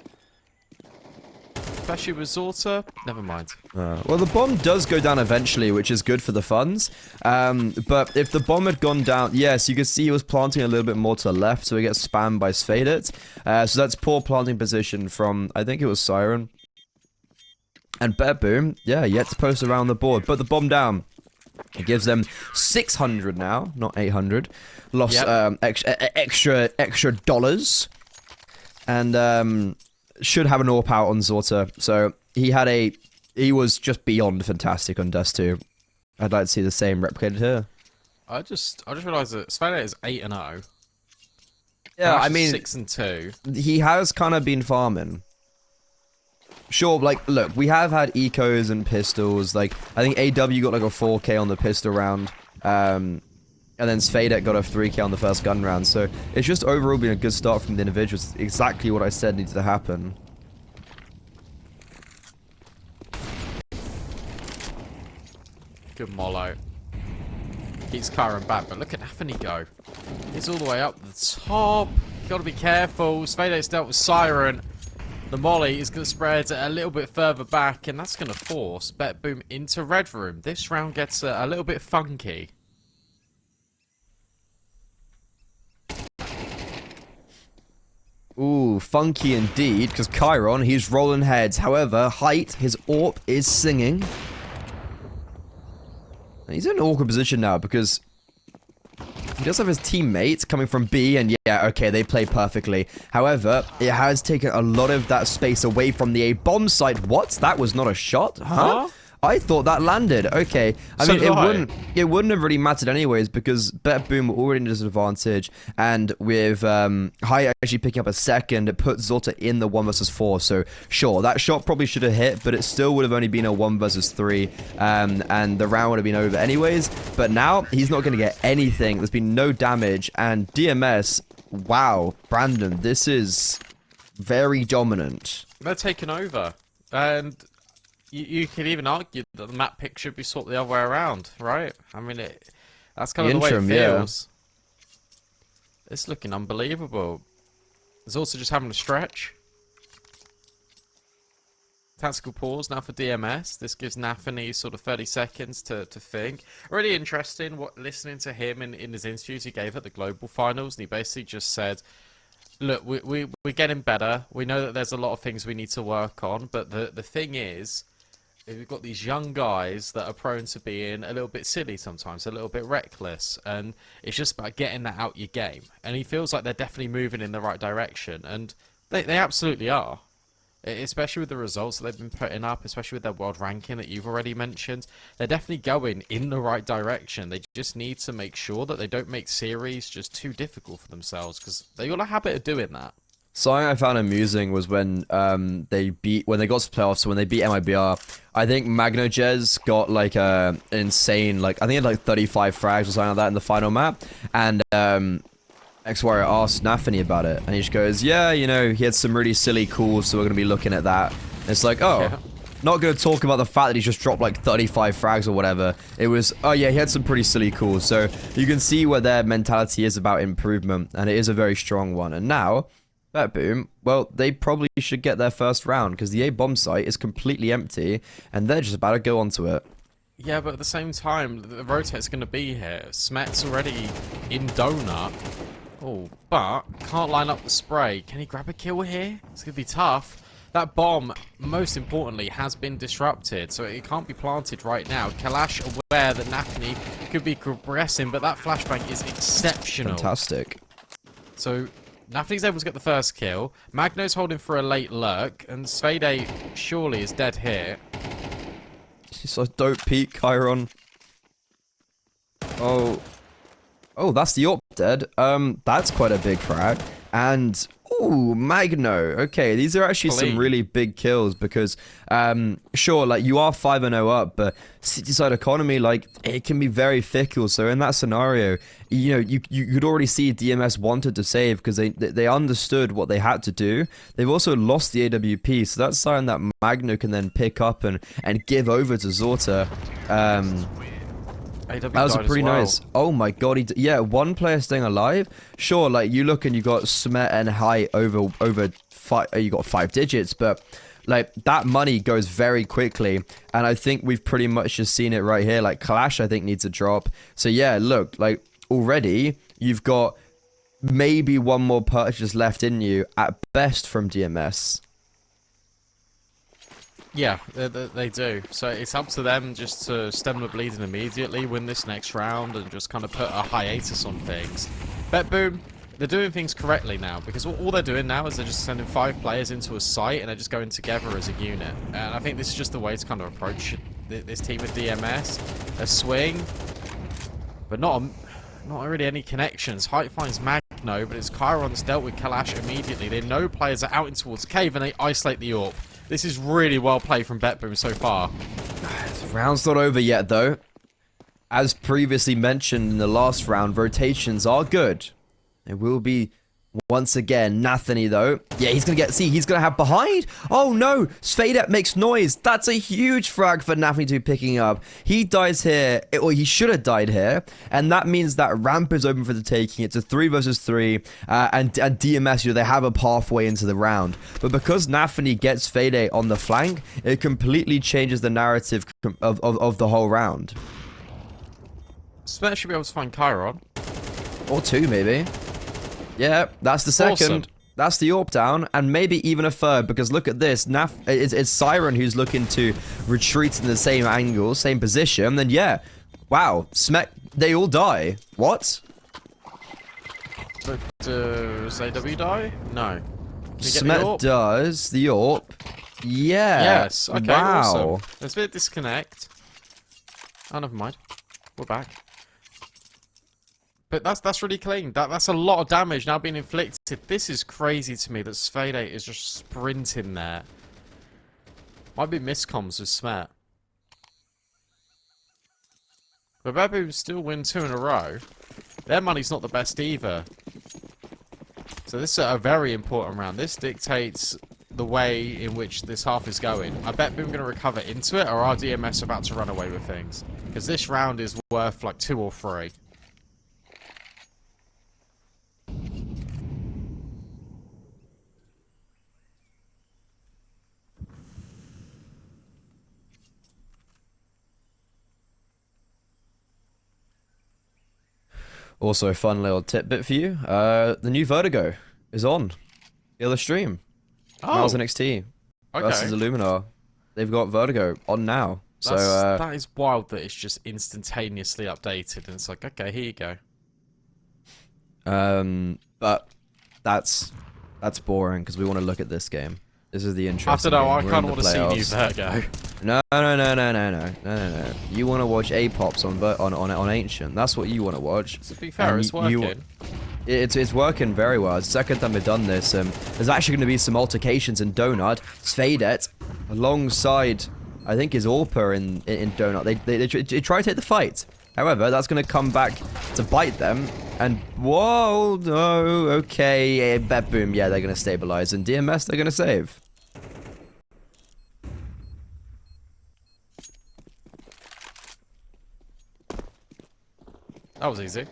Especially with Zorta. Never mind. Well, the bomb does go down eventually, which is good for the funds. But if the bomb had gone down, yes, you can see he was planting a little bit more to the left, so he gets spammed by Sfadit. So that's poor planting position from, I think it was Siren. And BetBoom, yeah, yet to post around the board. But the bomb down. It gives them 600 now, not 800. Lost extra dollars. And should have an AWP out on Zorta. So he was just beyond fantastic on Dust 2. I'd like to see the same replicated here. I just realised that Sfadit is 8-0. Yeah, I mean 6-2. He has kind of been farming. Sure, like, look, we have had ecos and pistols. Like, I think AW got like a 4k on the pistol round. And then Sfadek got a 3k on the first gun round. So it's just overall been a good start from the individuals. Exactly what I said needs to happen. Good mollo. Keeps Kyron back, but look at Nathany go. He's all the way up the top. Gotta be careful. Sfadek's dealt with Siren. The molly is going to spread a little bit further back, and that's going to force BetBoom into Red Room. This round gets a little bit funky. Ooh, funky indeed, because Chiron, he's rolling heads. However, Height, his AWP is singing. He's in an awkward position now, because he does have his teammates coming from B, and yeah, okay, they play perfectly. However, it has taken a lot of that space away from the A bomb site. What? That was not a shot? Huh? I thought that landed. Okay. I mean, it wouldn't have really mattered anyways, because BetBoom were already in a disadvantage, and with Height actually picking up a second, it put Zorta in the 1 versus 4. So sure, that shot probably should have hit, but it still would have only been a 1 versus 3, and the round would have been over anyways. But now he's not going to get anything. There's been no damage, and DMS. Wow, Brandon, this is very dominant. They're taking over, and you could even argue that the map pick should be sort of the other way around, right? I mean, that's kind of the way it feels. Yeah. It's looking unbelievable. There's also just having a stretch. Tactical pause now for DMS. This gives Nathany sort of 30 seconds to think. Really interesting listening to him in his interviews he gave at the Global Finals. And he basically just said, look, we're getting better. We know that there's a lot of things we need to work on. But the thing is, we've got these young guys that are prone to being a little bit silly sometimes, a little bit reckless, and it's just about getting that out your game. And he feels like they're definitely moving in the right direction, and they absolutely are. Especially with the results that they've been putting up, especially with their world ranking that you've already mentioned. They're definitely going in the right direction. They just need to make sure that they don't make series just too difficult for themselves, because they've got a habit of doing that. Something I found amusing was when they got to playoffs, so when they beat MIBR, I think MagnoJez got like an insane, like I think he had like 35 frags or something like that in the final map, and X-Warrior asked Nathany about it, and he just goes, yeah, you know, he had some really silly calls, so we're going to be looking at that. And it's like, oh, yeah. Not going to talk about the fact that he just dropped like 35 frags or whatever. It was, oh yeah, he had some pretty silly calls, so you can see where their mentality is about improvement, and it is a very strong one. And now BetBoom, well, they probably should get their first round, because the A bomb site is completely empty, and they're just about to go onto it. Yeah, but at the same time, the rotate's going to be here. Smet's already in donut. Oh, but can't line up the spray. Can he grab a kill here? It's going to be tough. That bomb, most importantly, has been disrupted, so it can't be planted right now. Kalash aware that Nathany could be progressing, but that flashbang is exceptional. Fantastic. So, Nafany's able to get the first kill. Magno's holding for a late lurk, and Svede surely is dead here. It's a dope peek, Chiron. Oh. Oh, that's the AWP dead. That's quite a big frag. And, ooh, Magno. Okay, these are actually some really big kills because, sure, like, you are 5-0 up, but Cityside economy, like, it can be very fickle. So in that scenario, you know, you could already see DMS wanted to save because they understood what they had to do. They've also lost the AWP, so that's something that Magno can then pick up and give over to Zorta. That was pretty nice. Oh my god, yeah, one player staying alive. Sure, like you look and you got Smet and Height over you got 5 digits, but like that money goes very quickly, and I think we've pretty much just seen it right here. Like Clash, I think needs a drop. So yeah, look, like already you've got maybe one more purchase left in you at best from DMS. Yeah, they do. So it's up to them just to stem the bleeding immediately, win this next round, and just kind of put a hiatus on things. BetBoom, they're doing things correctly now, because all they're doing now is they're just sending 5 players into a site, and they're just going together as a unit. And I think this is just the way to kind of approach this team with DMS. A swing, but not really any connections. Height finds Magno, but it's Chiron's dealt with Kalash immediately. They know players are out in towards the cave, and they isolate the AWP. This is really well played from BetBoom so far. Round's not over yet, though. As previously mentioned in the last round, rotations are good. It will be, once again, Nathany, though. Yeah, he's going to he's going to have behind. Oh, no. Svedep makes noise. That's a huge frag for Nathany to be picking up. He dies here, or he should have died here. And that means that ramp is open for the taking. It's a 3 versus 3. And DMS, you know, they have a pathway into the round. But because Nathany gets Fede on the flank, it completely changes the narrative of the whole round. Smet should be able to find Chiron. Or 2, maybe. Yeah, that's the second. Awesome. That's the AWP down, and maybe even a third, because look at this. It's Siren who's looking to retreat in the same angle, same position, then yeah. Wow, Smet, they all die. What? But, does AW die? No. Smet does, the AWP. Yeah. Yes, okay, wow. Awesome. There's a bit of disconnect. Oh, never mind. We're back. But that's really clean. That's a lot of damage now being inflicted. This is crazy to me that Svede is just sprinting there. Might be miscoms with Smet. But BetBoom still win 2 in a row. Their money's not the best either. So this is a very important round. This dictates the way in which this half is going. I bet BetBoom going to recover into it, or are DMS about to run away with things? Because this round is worth like 2 or 3. Also, a fun little tidbit for you. The new Vertigo is on the other stream. Oh. Miles NXT versus Illuminar. They've got Vertigo on now. That is wild that it's just instantaneously updated and it's like, okay, here you go. But that's boring because we want to look at this game. This is the I interesting don't know, game. I kind of want to see new Vertigo. No. You want to watch A-Pops on Ancient. That's what you want to watch. To be fair, it's working. It's working very well. It's the second time we've done this. There's actually going to be some altercations in Donut. Svedet, alongside, I think, his Orpa in Donut. They try to take the fight. However, that's going to come back to bite them. And, whoa, no, okay. BetBoom, yeah, they're going to stabilize. And DMS, they're going to save. That was easy.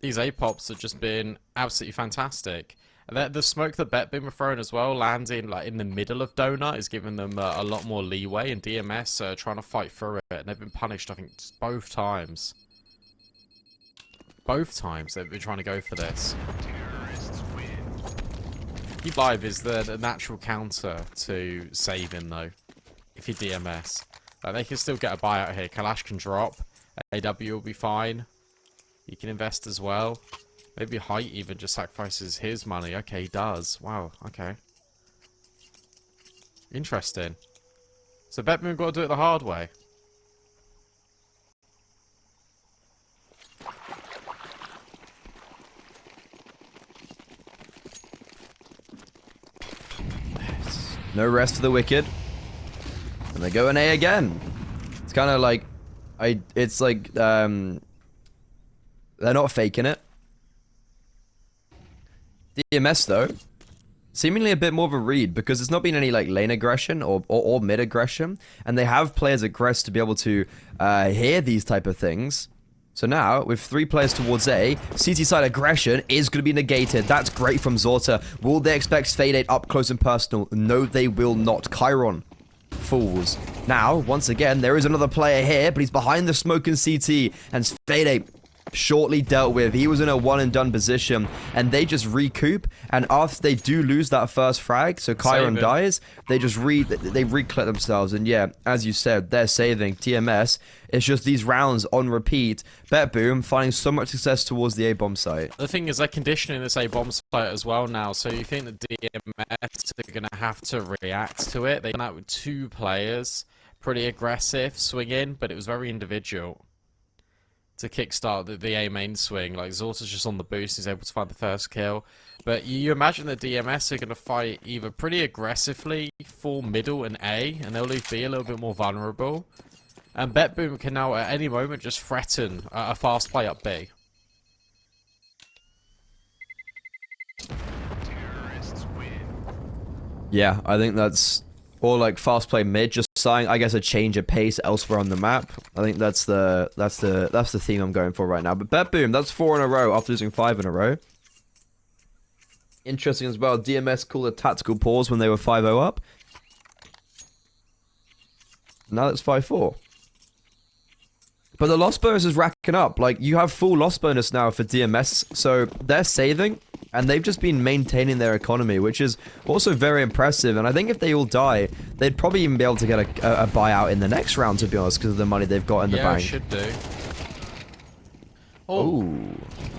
These A-Pops have just been absolutely fantastic. And the smoke that BetBoom were throwing as well, landing like in the middle of Donut, is giving them a lot more leeway. And DMS trying to fight through it. And they've been punished, I think, both times. Both times they've been trying to go for this. Keep Live is the natural counter to saving, though, if you DMS. Like, they can still get a buyout here. Kalash can drop. AW will be fine. He can invest as well. Maybe Height even just sacrifices his money. Okay, he does. Wow, okay. Interesting. So BetBoom got to do it the hard way. No rest for the wicked. And they go an A again. It's kind of like... It's like... They're not faking it. DMS, though, seemingly a bit more of a read, because there's not been any like lane aggression or mid aggression, and they have players aggress to be able to hear these type of things. So now, with 3 players towards A, CT side aggression is going to be negated. That's great from Zorta. Will they expect Fade 8 up close and personal? No, they will not. Chiron falls. Now, once again, there is another player here, but he's behind the smoke in CT, and Fade 8 shortly dealt with. He was in a one and done position, and they just recoup, and after they do lose that first frag, so Chiron dies, they just re-clip themselves, and yeah, as you said, they're saving. TMS, it's just these rounds on repeat. BetBoom finding so much success towards the A-bomb site. The thing is, they're conditioning this A-bomb site as well now, so you think that DMS are going to have to react to it. They went out with 2 players, pretty aggressive, swing in, but it was very individual to kickstart the A main swing. Like, Zorta's just on the boost, he's able to find the first kill. But you imagine that DMS are going to fight either pretty aggressively for middle and A, and they'll leave B a little bit more vulnerable. And BetBoom can now at any moment just threaten a fast play up B. Yeah, I think that's... Or like fast play mid, just signing, I guess, a change of pace elsewhere on the map. I think that's the theme I'm going for right now. But BetBoom, that's 4 in a row after losing 5 in a row. Interesting as well. DMS called a tactical pause when they were 5-0 up. Now it's 5-4. But the loss bonus is racking up. Like, you have full loss bonus now for DMS, so they're saving, and they've just been maintaining their economy, which is also very impressive. And I think if they all die, they'd probably even be able to get a buyout in the next round, to be honest, because of the money they've got in the bank. Yeah, should do. Oh,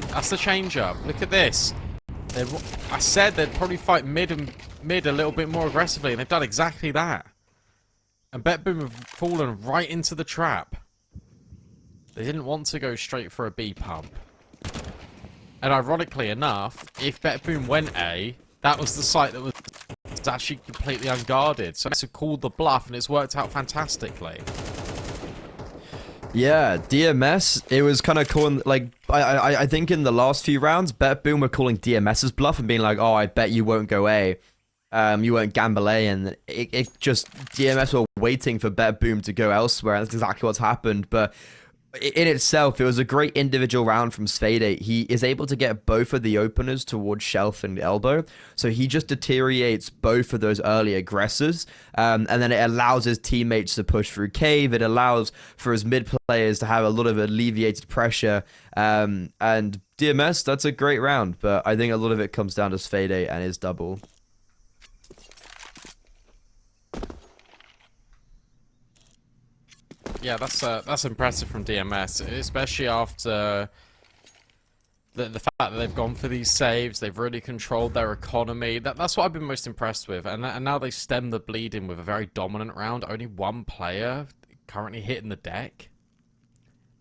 that's the change-up. Look at this. I said they'd probably fight mid a little bit more aggressively, and they've done exactly that. And BetBoom have fallen right into the trap. They didn't want to go straight for a B pump. And ironically enough, if BetBoom went A, that was the site that was actually completely unguarded. So they called the bluff, and it's worked out fantastically. Yeah, DMS, it was kind of calling, like, I think in the last few rounds, BetBoom were calling DMS's bluff and being like, oh, I bet you won't go A. You won't gamble A, and it just, DMS were waiting for BetBoom to go elsewhere, and that's exactly what's happened. But in itself, it was a great individual round from Spade. He is able to get both of the openers towards Shelf and Elbow, so he just deteriorates both of those early aggressors, and then it allows his teammates to push through Cave. It allows for his mid players to have a lot of alleviated pressure, and DMS, that's a great round, but I think a lot of it comes down to Spade and his double. Yeah, that's impressive from DMS, especially after the fact that they've gone for these saves. They've really controlled their economy. That's what I've been most impressed with. And now they stem the bleeding with a very dominant round. Only 1 player currently hitting the deck.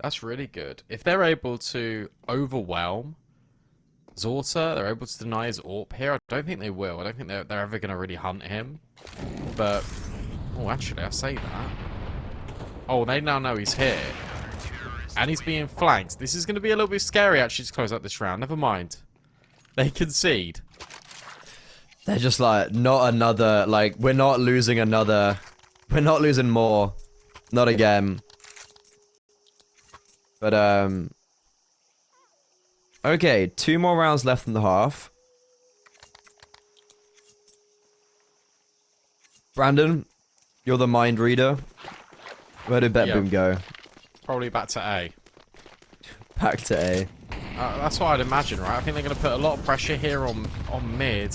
That's really good. If they're able to overwhelm Zorta, they're able to deny his AWP here. I don't think they will. I don't think they're ever going to really hunt him. But, oh, actually, I say that. Oh, they now know he's here. And he's being flanked. This is going to be a little bit scary, actually, to close out this round. Never mind. They concede. They're just like, not another, like, we're not losing another. We're not losing more. Not again. But, okay, 2 more rounds left in the half. Brandon, you're the mind reader. Where did BetBoom go? Probably back to A. Back to A. That's what I'd imagine, right? I think they're going to put a lot of pressure here on mid.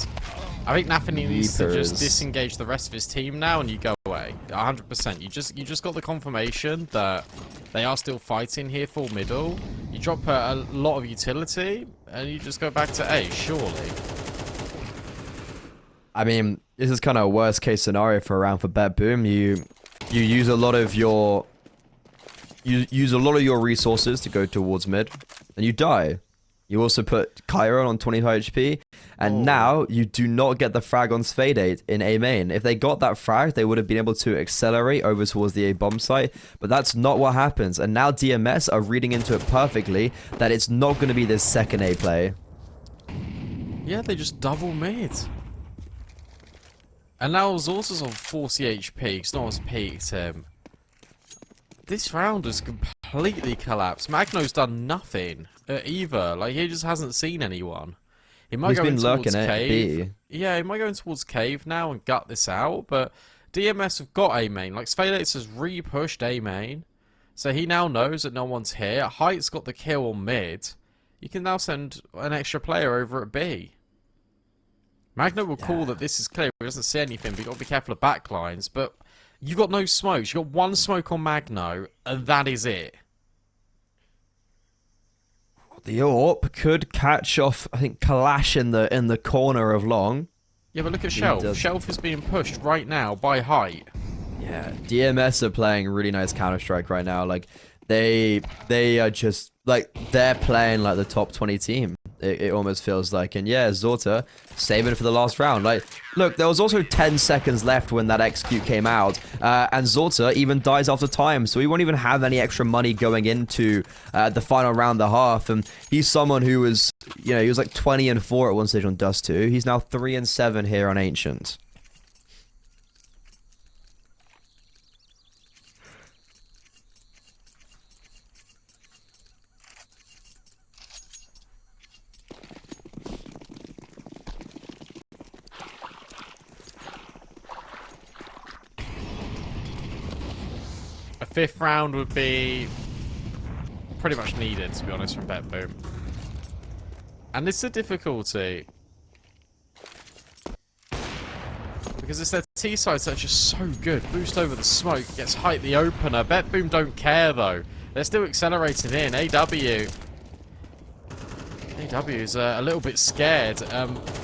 I think Nafany needs to just disengage the rest of his team now, and you go way. 100%. You just got the confirmation that they are still fighting here for middle. You drop a lot of utility, and you just go back to A, surely. I mean, this is kind of a worst case scenario for a round for BetBoom. You use a lot of your resources to go towards mid, and you die. You also put Chiron on 25 HP, and now you do not get the frag on Sfadate in A main. If they got that frag, they would have been able to accelerate over towards the A bomb site, but that's not what happens. And now DMS are reading into it perfectly that it's not going to be this second A play. Yeah, they just double mid. And now Zorta's on 40 HP because no one's peeked him. This round has completely collapsed. Magno's done nothing either. Like, he just hasn't seen anyone. He might go in towards cave. Yeah, he might go in towards cave now and gut this out, but DMS have got A main. Like, Sphalates has re-pushed A main, so he now knows that no one's here. Height's got the kill on mid. You can now send an extra player over at B. Magno will call that this is clear. He doesn't see anything, but you've got to be careful of backlines. But you've got no smokes. You've got one smoke on Magno, and that is it. The AWP could catch off, I think, Kalash in the corner of long. Yeah, but look at Shelf. Shelf is being pushed right now by Height. Yeah, DMS are playing really nice Counter-Strike right now. Like, they are just, like, they're playing like the top 20 team. It almost feels like. And yeah, Zorta saving it for the last round. Like, look, there was also 10 seconds left when that execute came out. And Zorta even dies after time. So he won't even have any extra money going into the final round, the half. And he's someone who was, you know, he was like 20-4 at one stage on Dust 2. He's now 3-7 here on Ancient. A fifth round would be pretty much needed, to be honest, from BetBoom. And it's the difficulty. Because it's their T sides that are just so good. Boost over the smoke, gets Height the opener. BetBoom don't care, though. They're still accelerating in. AW is a little bit scared.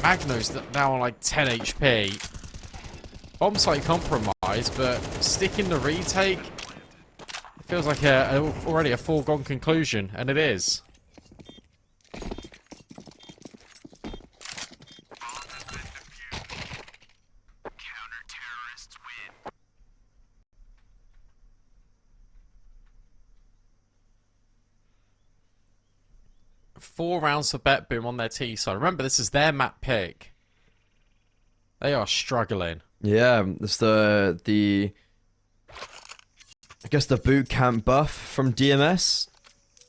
Magno's now on like 10 HP. Bomb site compromised, but sticking the retake feels like already a foregone conclusion, and it is. Four rounds for BetBoom on their T side. Remember, this is their map pick. They are struggling. Yeah, it's I guess the boot camp buff from DMS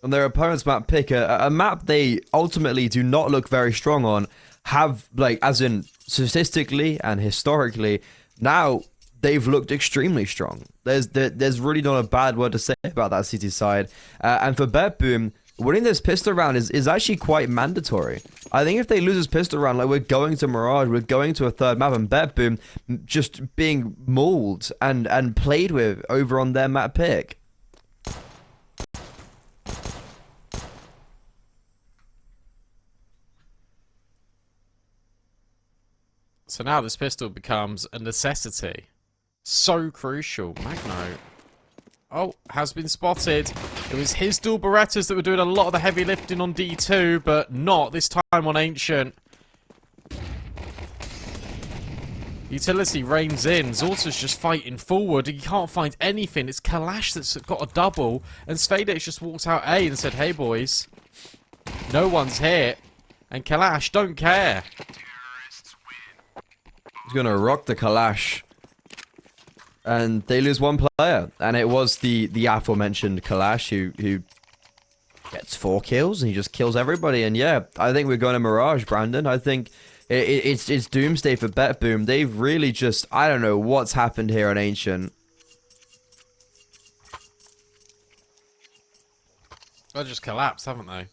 on their opponent's map pick, a map they ultimately do not look very strong on, have, like, as in statistically and historically, now they've looked extremely strong. There's really not a bad word to say about that CT side. And for BetBoom, winning this pistol round is actually quite mandatory. I think if they lose this pistol round, like, we're going to Mirage, we're going to a third map, and BetBoom just being mauled and played with over on their map pick. So now this pistol becomes a necessity. So crucial. Magno. Oh, has been spotted. It was his dual Berettas that were doing a lot of the heavy lifting on D2, but not this time on Ancient. Utility reigns in. Zorta's just fighting forward. He can't find anything. It's Kalash that's got a double, and Sfadate just walked out A and said, "Hey boys, no one's here." And Kalash don't care. He's gonna rock the Kalash. And they lose one player, and it was the aforementioned Kalash who gets 4 kills, and he just kills everybody. And yeah, I think we're going to Mirage, Brandon. I think it's doomsday for BetBoom. They've really just, I don't know what's happened here on Ancient. They just collapsed, haven't they?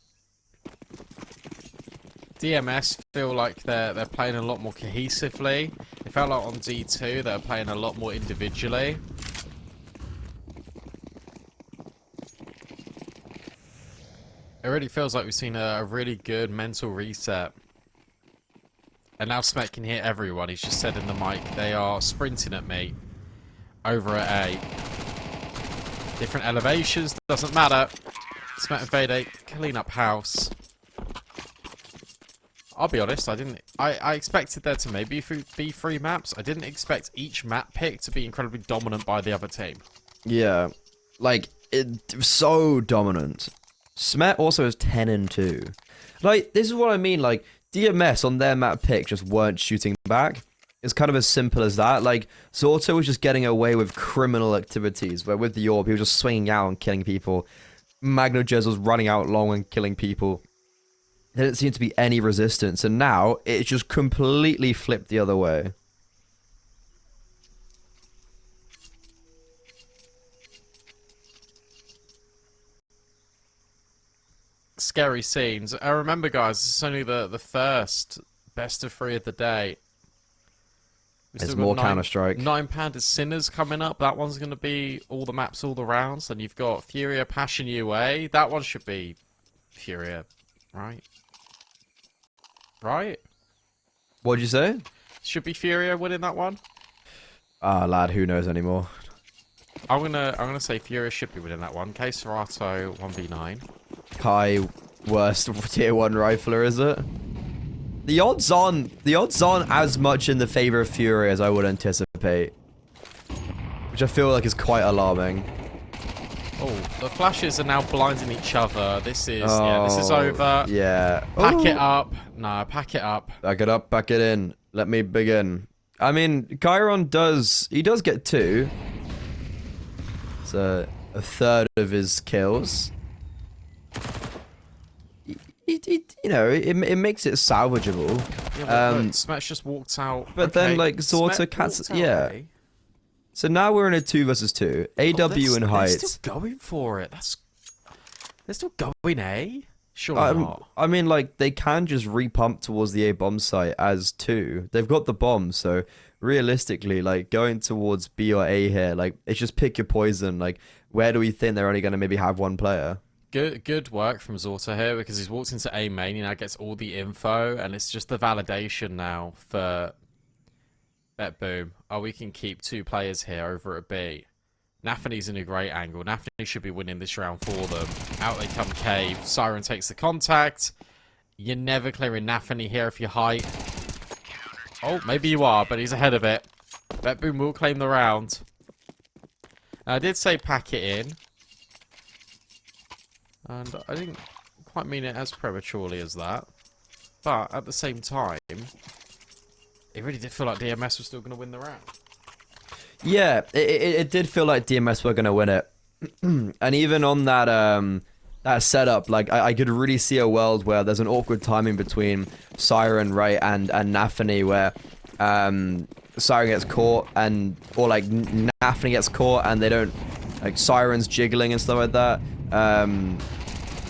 DMS feel like they're playing a lot more cohesively. They felt like on D2 they're playing a lot more individually. It really feels like we've seen a really good mental reset. And now Smet can hit everyone. He's just said in the mic, they are sprinting at me over at A. Different elevations, doesn't matter. Smet and Fade clean up house. I'll be honest, I expected there to maybe be 3 maps. I didn't expect each map pick to be incredibly dominant by the other team. Yeah, like, so dominant. Smet also is 10-2. Like, this is what I mean, like, DMS on their map pick just weren't shooting back. It's kind of as simple as that. Like, Zorto was just getting away with criminal activities, where with the Orb, he was just swinging out and killing people. MagnoJez was running out long and killing people. There didn't seem to be any resistance, and now it's just completely flipped the other way. Scary scenes. I remember, guys, this is only the first best of 3 of the day. There's more Counter-Strike. £9 is Sinners coming up. That one's going to be all the maps, all the rounds. Then you've got Furia, Passion UA. That one should be Furia, right? Right? What'd you say? Should be Furia winning that one. Ah, lad, who knows anymore? I'm gonna say Furia should be winning that one. K Serato 1v9. Kai, worst tier 1 rifler, is it? The odds on as much in the favor of Fury as I would anticipate, which I feel like is quite alarming. Oh, the flashes are now blinding each other. This is this is over. Yeah. Pack it up. No, pack it up. Back it up, back it in. Let me begin. I mean, Chiron does get 2. It's a third of his kills. It makes it salvageable. Yeah, but Smash just walked out. But then, like, Zorta cats, yeah. A. So now we're in a 2 versus 2. AW and Heights. They're still going for it. They're still going A. Sure not. I mean, like, they can just repump towards the A bomb site as 2. They've got the bomb, so realistically, like, going towards B or A here, like, it's just pick your poison. Like, where do we think they're only going to maybe have 1 player? Good work from Zorta here, because he's walked into A main, he now gets all the info, and it's just the validation now for BetBoom. Oh, we can keep 2 players here over at B. Nafany's in a great angle. Nafany should be winning this round for them. Out they come Cave. Siren takes the contact. You're never clearing Nafany here if you're height. Oh, maybe you are, but he's ahead of it. BetBoom will claim the round. I did say pack it in. And I didn't quite mean it as prematurely as that. But at the same time, it really did feel like DMS was still going to win the round. Yeah, it did feel like DMS were going to win it. And even on that setup, like, I could really see a world where there's an awkward timing between Siren, right, and Nafany, where Siren gets caught, or like Nafany gets caught and they don't, like, Siren's jiggling and stuff like that.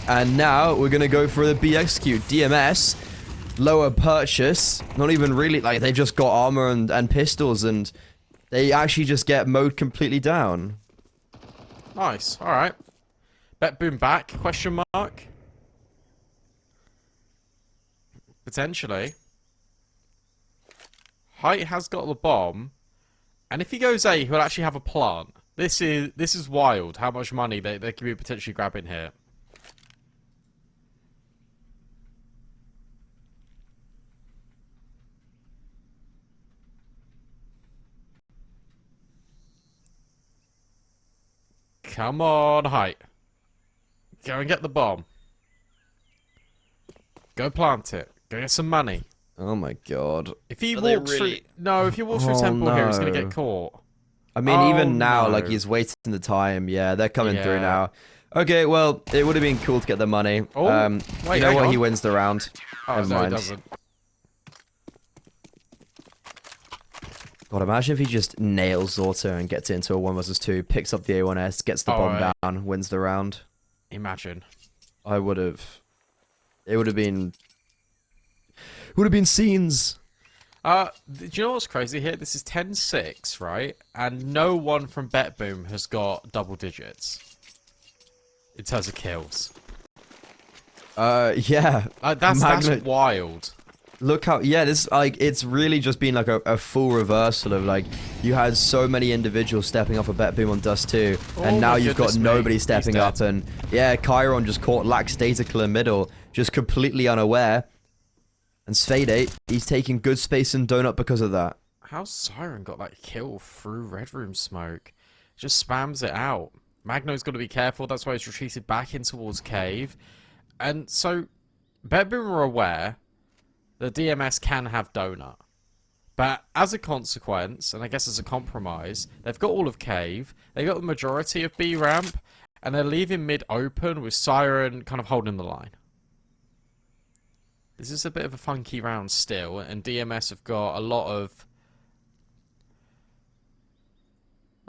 And now we're gonna go for the B execute. DMS, lower purchase, not even really, like, they just got armor and pistols, and they actually just get mode completely down. Nice, alright. BetBoom back, question mark? Potentially. Height has got the bomb, and if he goes A, he'll actually have a plant. This is wild, how much money they could be potentially grabbing here. Come on, Height. Go and get the bomb. Go plant it. Go get some money. Oh my god. If he walks through... No, if he walks through Temple here, he's going to get caught. I mean, even now, like, he's waiting the time. Yeah, they're coming through now. Okay, well, it would have been cool to get the money. Oh, wait, you know what? He wins the round. Oh, Never no, mind. he doesn't. God, imagine if he just nails Zorta and gets it into a 1 versus 2, picks up the A1S, gets the bomb down, wins the round. Imagine. I would have... It would have been... scenes. Do you know what's crazy here? This is 10-6, right? And no one from BetBoom has got double digits in terms of kills. Yeah. That's wild. Look how, yeah, this, like, it's really just been like a full reversal of, like, you had so many individuals stepping up a BetBoom on Dust 2, and now you've got nobody stepping up, and yeah, Chiron just caught lackadaisical in middle, just completely unaware. And Sfade, he's taking good space in Donut because of that. How's Siren got that kill through Red Room smoke? Just spams it out. Magno's got to be careful. That's why he's retreated back in towards Cave. And so, BetBoom are aware that DMS can have Donut. But as a consequence, and I guess as a compromise, they've got all of Cave. They've got the majority of B ramp. And they're leaving mid open with Siren kind of holding the line. This is a bit of a funky round still, and DMS have got a lot of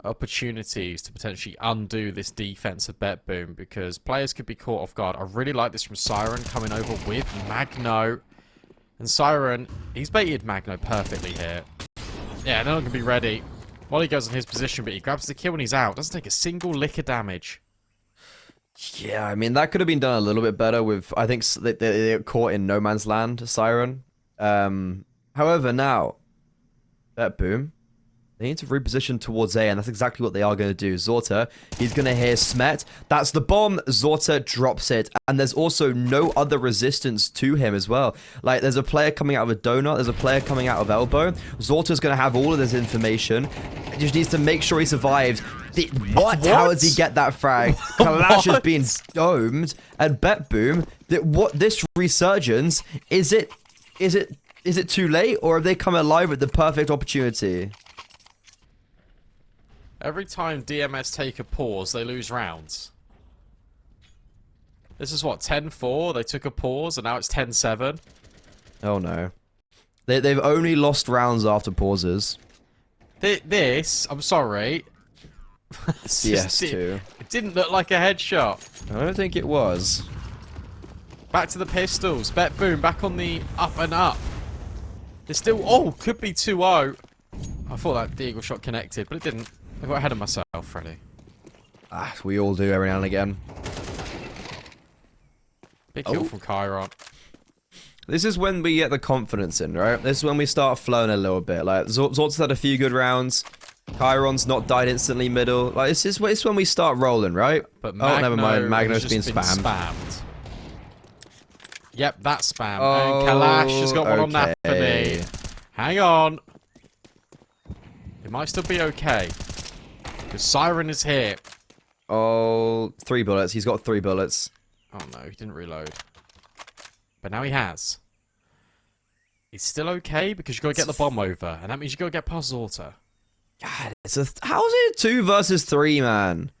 opportunities to potentially undo this defense of BetBoom, because players could be caught off guard. I really like this from Siren coming over with Magno. And Siren, he's baited Magno perfectly here. Yeah, no one can be ready. Molly goes in his position, but he grabs the kill and he's out. Doesn't take a single lick of damage. Yeah, I mean, that could have been done a little bit better with, I think they got caught in no man's land, Siren. However, now, BetBoom, they need to reposition towards A, and that's exactly what they are going to do. Zorta, he's going to hear Smet. That's the bomb. Zorta drops it, and there's also no other resistance to him as well. Like, there's a player coming out of a donut. There's a player coming out of elbow. Zorta's going to have all of this information. He just needs to make sure he survives. What? How does he get that frag? Kalash has been domed, and BetBoom, this resurgence, is it too late, or have they come alive at the perfect opportunity? Every time DMS take a pause, they lose rounds. This is what, 10-4? They took a pause, and now it's 10-7. Oh no. They've only lost rounds after pauses. This, I'm sorry. CS2. It didn't look like a headshot. I don't think it was. Back to the pistols. BetBoom back on the up and up. They're still... Oh, could be 2-0. I thought that the eagle shot connected, but it didn't. I got ahead of myself, Freddy. Ah, we all do every now and again. Big kill from Chiron. This is when we get the confidence in, right? This is when we start flowing a little bit. Like, Zort's had a few good rounds. Chiron's not died instantly middle. Like, it's when we start rolling, right? But Magno, oh, never mind. Magno's been spammed. Yep, that's spam. Oh, and Kalash has got one on that for me. Hang on. It might still be okay. Because Siren is here. Oh, 3 bullets. He's got 3 bullets. Oh no, he didn't reload. But now he has. It's still okay because you got to get the bomb over. And that means you got to get past Zorta. God, how's it 2 versus 3, man?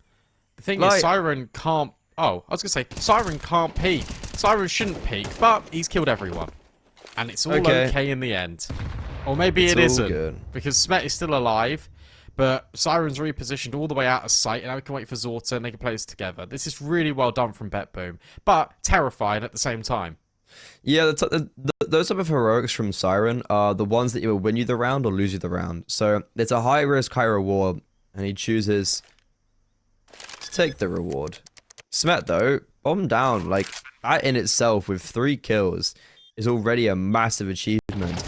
The thing is, Siren can't... Oh, I was going to say, Siren can't peek. Siren shouldn't peek, but he's killed everyone. And it's all okay in the end. Or maybe it isn't. Good. Because Smet is still alive. But Siren's repositioned all the way out of sight, and now we can wait for Zorta, and they can play this together. This is really well done from BetBoom, but terrifying at the same time. Yeah, those type of heroics from Siren are the ones that either win you the round or lose you the round. So it's a high risk, high reward, and he chooses to take the reward. Smet, though, bomb down, like, that in itself with 3 kills is already a massive achievement.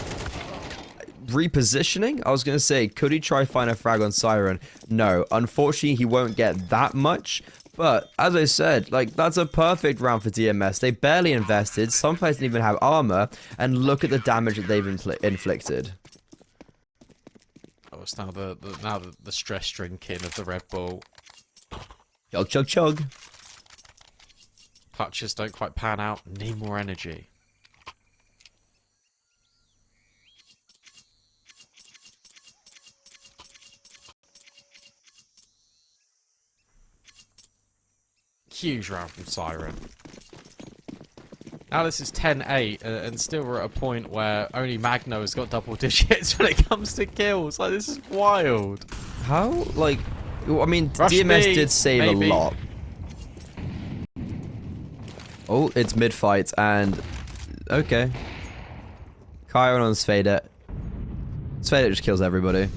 Repositioning? I was going to say, could he try find a frag on Siren? No. Unfortunately, he won't get that much. But, as I said, like, that's a perfect round for DMS. They barely invested. Some players didn't even have armor. And look at the damage that they've inflicted. Oh, it's now the stress drinking of the Red Bull. Chug, chug, chug. Clutches don't quite pan out. Need more energy. Huge round from Siren. Now this is 10-8, and still we're at a point where only Magno has got double digits when it comes to kills. Like, this is wild. How, like... I mean, Rush DMS B, did save a lot. Oh, it's mid-fight, and... Okay. Chiron on Sfade. Sveta just kills everybody.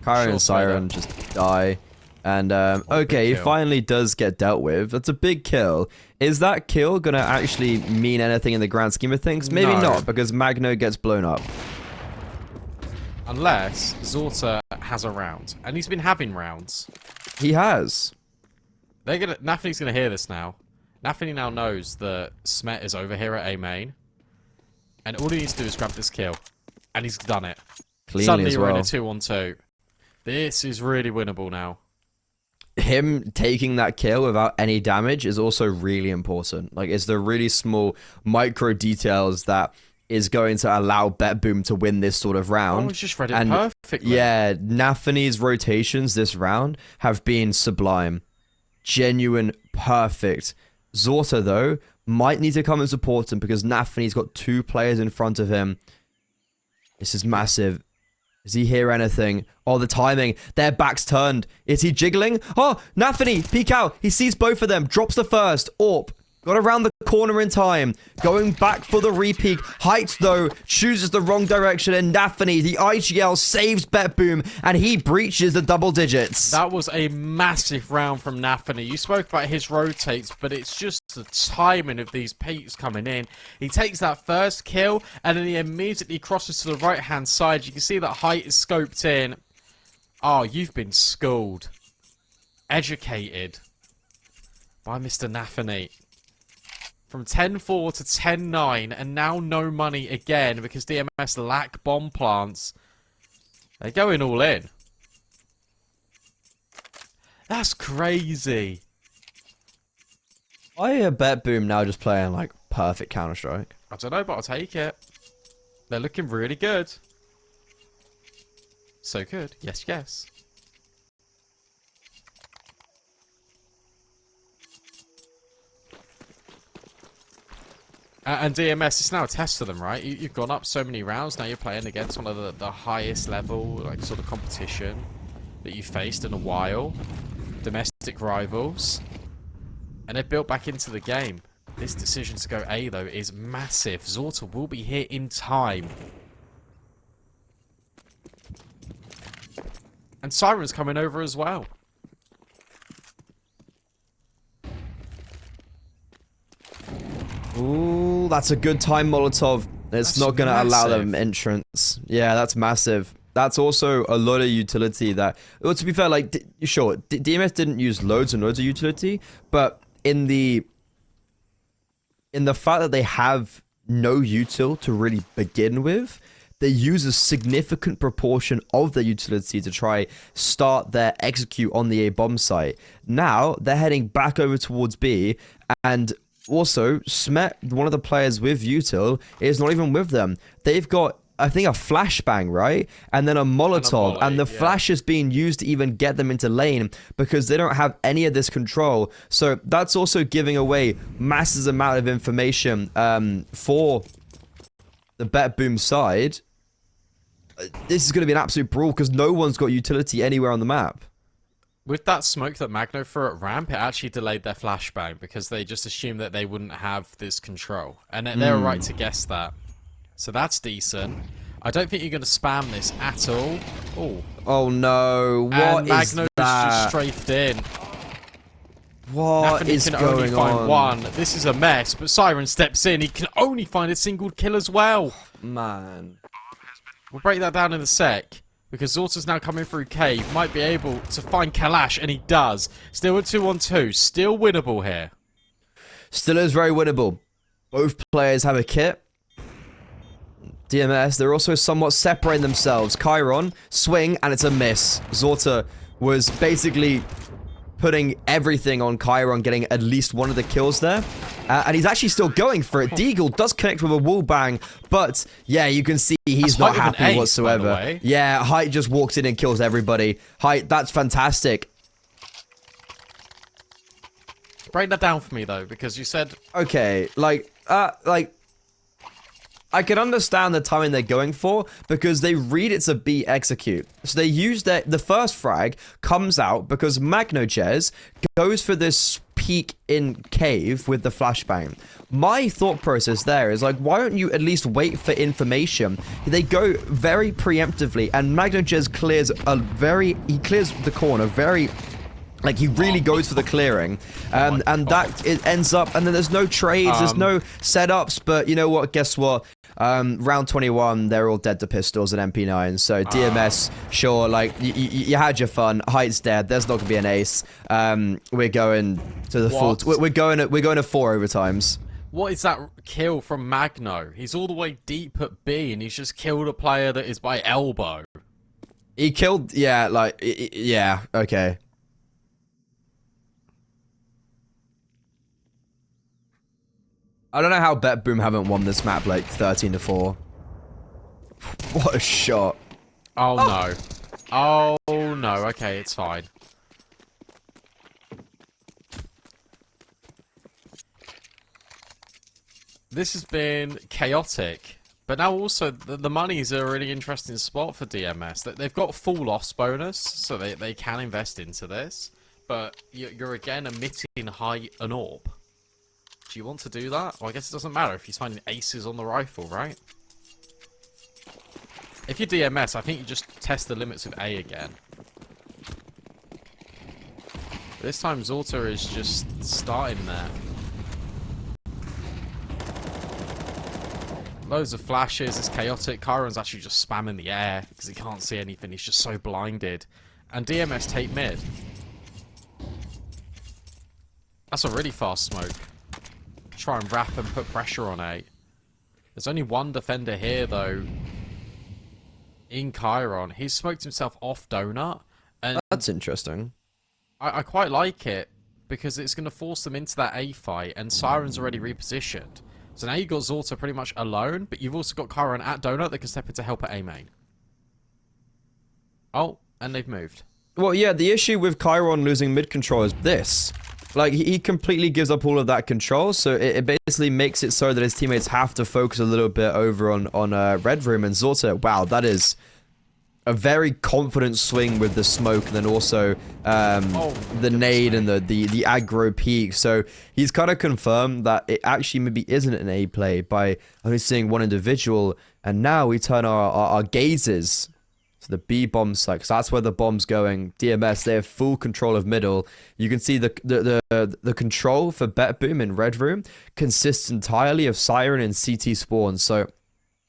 Kyron and Siren just die. And, okay, he finally does get dealt with. That's a big kill. Is that kill gonna actually mean anything in the grand scheme of things? Maybe not, because Magno gets blown up. Unless Zorta has a round. And he's been having rounds. He has. Nafany's gonna hear this now. Nafany now knows that Smet is over here at A main. And all he needs to do is grab this kill. And he's done it. Cleanly Suddenly as we're well. in a 2-on-2. This is really winnable now. Him taking that kill without any damage is also really important. Like, it's the really small micro details that is going to allow BetBoom to win this sort of round. Oh, he's just read it perfectly. Yeah, Nafany's rotations this round have been sublime. Genuine, perfect. Zorta, though, might need to come and support him because Nafany's got 2 players in front of him. This is massive. Does he hear anything? Oh, the timing. Their backs turned. Is he jiggling? Oh, Nafany, peek out. He sees both of them. Drops the first. Orp. Got around the corner in time. Going back for the repeak. Heights, though, chooses the wrong direction. And Nafany, the IGL, saves BetBoom. And he breaches the double digits. That was a massive round from Nafany. You spoke about his rotates, but it's just the timing of these peaks coming in. He takes that first kill, and then he immediately crosses to the right-hand side. You can see that Height is scoped in. Oh, you've been schooled. Educated. By Mr. Nafany. From 10-4 to 10-9, and now no money again because DMS lack bomb plants. They're going all in. That's crazy. Why are BetBoom now just playing, like, perfect Counter-Strike? I don't know, but I'll take it. They're looking really good. So good. Yes, yes. And DMS, it's now a test for them, right? You've gone up so many rounds, now you're playing against one of the highest level, like, sort of competition that you've faced in a while. Domestic rivals. And they're built back into the game. This decision to go A, though, is massive. Zorta will be here in time. And Siren's coming over as well. Ooh, that's a good time, Molotov. It's not going to allow them entrance. Yeah, that's massive. That's also a lot of utility that... Well, to be fair, like, sure, DMS didn't use loads and loads of utility, but in the fact that they have no util to really begin with, they use a significant proportion of their utility to try start their execute on the A bomb site. Now, they're heading back over towards B, and... Also, Smet, one of the players with util, is not even with them. They've got, I think, a flashbang, right? And then a Molotov. And the flash is being used to even get them into lane because they don't have any of this control. So that's also giving away massive amount of information for the BetBoom side. This is going to be an absolute brawl because no one's got utility anywhere on the map. With that smoke that Magno threw at ramp, it actually delayed their flashbang because they just assumed that they wouldn't have this control. And they're right to guess that. So that's decent. I don't think you're going to spam this at all. Oh no, what and is Magno's that? just strafed in. What Nafany is can going only find on? one. This is a mess, but Siren steps in. He can only find a single kill as well. Man. We'll break that down in a sec. Because Zorta's now coming through cave, might be able to find Kalash, and he does. Still a 2-on-2, still winnable here. Still is very winnable. Both players have a kit. DMS, they're also somewhat separating themselves. Chiron, swing, and it's a miss. Zorta was basically putting everything on Chiron, getting at least one of the kills there. And he's actually still going for it. Deagle does connect with a wall bang, but yeah, you can see he's not happy whatsoever. Yeah, Height just walks in and kills everybody. Height, that's fantastic. Break that down for me, though, because you said... Okay, I can understand the timing they're going for because they read it's a B execute. So they use the first frag comes out because Magnojez goes for this peek in cave with the flashbang. My thought process there is like, why don't you at least wait for information? They go very preemptively, and MagnoJez clears he clears the corner very, like, he really goes for the clearing, and that it ends up, and then there's no trades, there's no setups, but you know what, guess what? Round 21, they're all dead to pistols and MP9, so DMS, sure, like, you had your fun, Height's dead, there's not gonna be an ace, we're going to the full, we're going to 4 overtimes. What is that kill from Magno? He's all the way deep at B, and he's just killed a player that is by elbow. He killed, yeah, like, yeah, okay. I don't know how BetBoom haven't won this map like 13-4. What a shot. Oh no. Oh no, okay, it's fine. This has been chaotic, but now also the money's a really interesting spot for DMS. They've got full loss bonus, so they can invest into this, but you're again emitting an orb. Do you want to do that? Well, I guess it doesn't matter if he's finding aces on the rifle, right? If you're DMS, I think you just test the limits with A again. This time Zorta is just starting there. Loads of flashes, it's chaotic. Chiron's actually just spamming the air because he can't see anything, he's just so blinded. And DMS take mid. That's a really fast smoke. Try and wrap and put pressure on A. There's only one defender here though. In Chiron. He's smoked himself off Donut. And that's interesting. I quite like it because it's going to force them into that A fight, and Siren's already repositioned. So now you've got Zorta pretty much alone, but you've also got Chiron at Donut that can step in to help at A main. Oh, and they've moved. Well, yeah, the issue with Chiron losing mid control is this. Like, he completely gives up all of that control, so it basically makes it so that his teammates have to focus a little bit over on Red Room and Zorta. Wow, that is a very confident swing with the smoke, and then also the nade and the aggro peak. So he's kind of confirmed that it actually maybe isn't an A play by only seeing one individual, and now we turn our gazes to the B bomb site, because that's where the bomb's going. DMS, they have full control of middle. You can see the control for BetBoom in Red Room consists entirely of Siren and CT spawn. So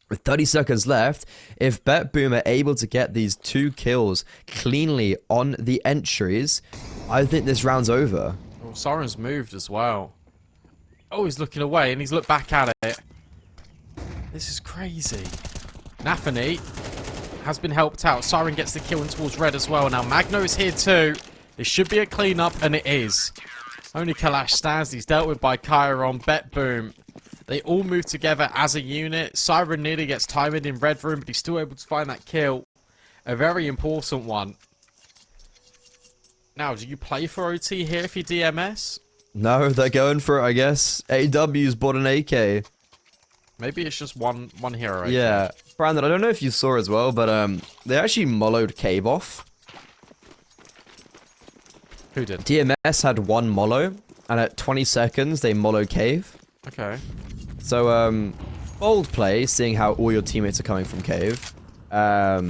with 30 seconds left, if BetBoom are able to get these 2 kills cleanly on the entries, I think this round's over. Oh, Siren's moved as well. Oh, he's looking away and he's looked back at it. This is crazy. Nafany has been helped out. Siren gets the kill in towards red as well. Now Magno is here too. This should be a cleanup, and it is. Only Kalash stands. He's dealt with by Chiron. BetBoom. They all move together as a unit. Siren nearly gets timed in Red Room, but he's still able to find that kill. A very important one. Now, do you play for OT here if you're DMS? No, they're going for it, I guess. AW's bought an AK. Maybe it's just one hero. Yeah. Brandon, I don't know if you saw as well, but they actually mollowed Cave off. Who did? DMS had 1 mollo, and at 20 seconds, they mollowed Cave. Okay. So, bold play, seeing how all your teammates are coming from Cave. I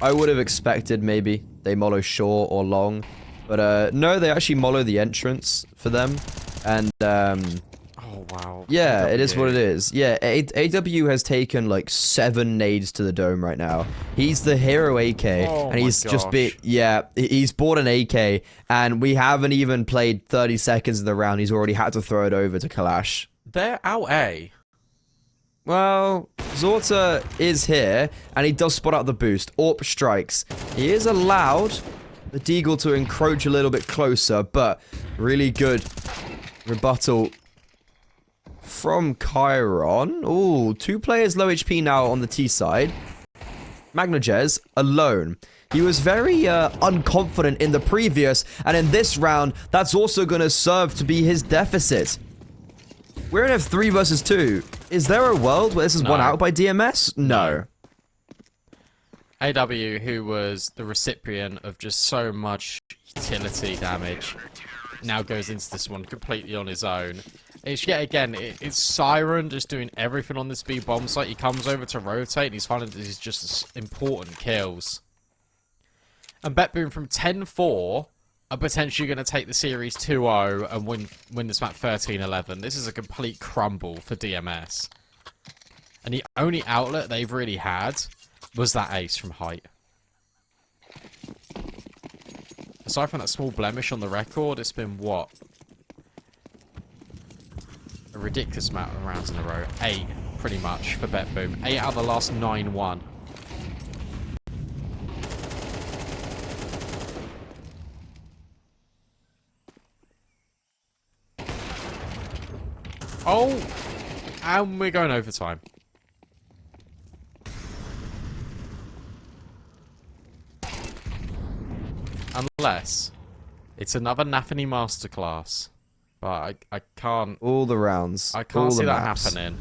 would have expected maybe they mollo short or long. But, no, they actually mollo the entrance for them. And, oh, wow. yeah, AW. it is what it is. Yeah, AW has taken, like, 7 nades to the dome right now. He's the hero AK, and he's just he's bought an AK, and we haven't even played 30 seconds of the round. He's already had to throw it over to Kalash. They're out A. Well, Zorta is here, and he does spot out the boost. AWP strikes. He is allowed the Deagle to encroach a little bit closer, but really good rebuttal from Chiron. Ooh, 2 players low HP now on the T side. MagnoJez alone. He was very unconfident in the previous, and in this round, that's also going to serve to be his deficit. We're in a 3 versus 2. Is there a world where this is won out by DMS? No. AW, who was the recipient of just so much utility damage. now goes into this one completely on his own. It's yet again, it's Siren just doing everything on this B bomb site. He comes over to rotate and he's finding these just as important kills. And BetBoom from 10-4 are potentially going to take the series 2-0 and win this map 13-11. This is a complete crumble for DMS. And the only outlet they've really had was that ace from height. Aside from that small blemish on the record, it's been what? A ridiculous amount of rounds in a row. 8, pretty much, for BetBoom. 8 out of the last 9 won. Oh! And we're going overtime. Unless it's another Nathany masterclass. But I can't... All the rounds. I can't all see the that maps. happening.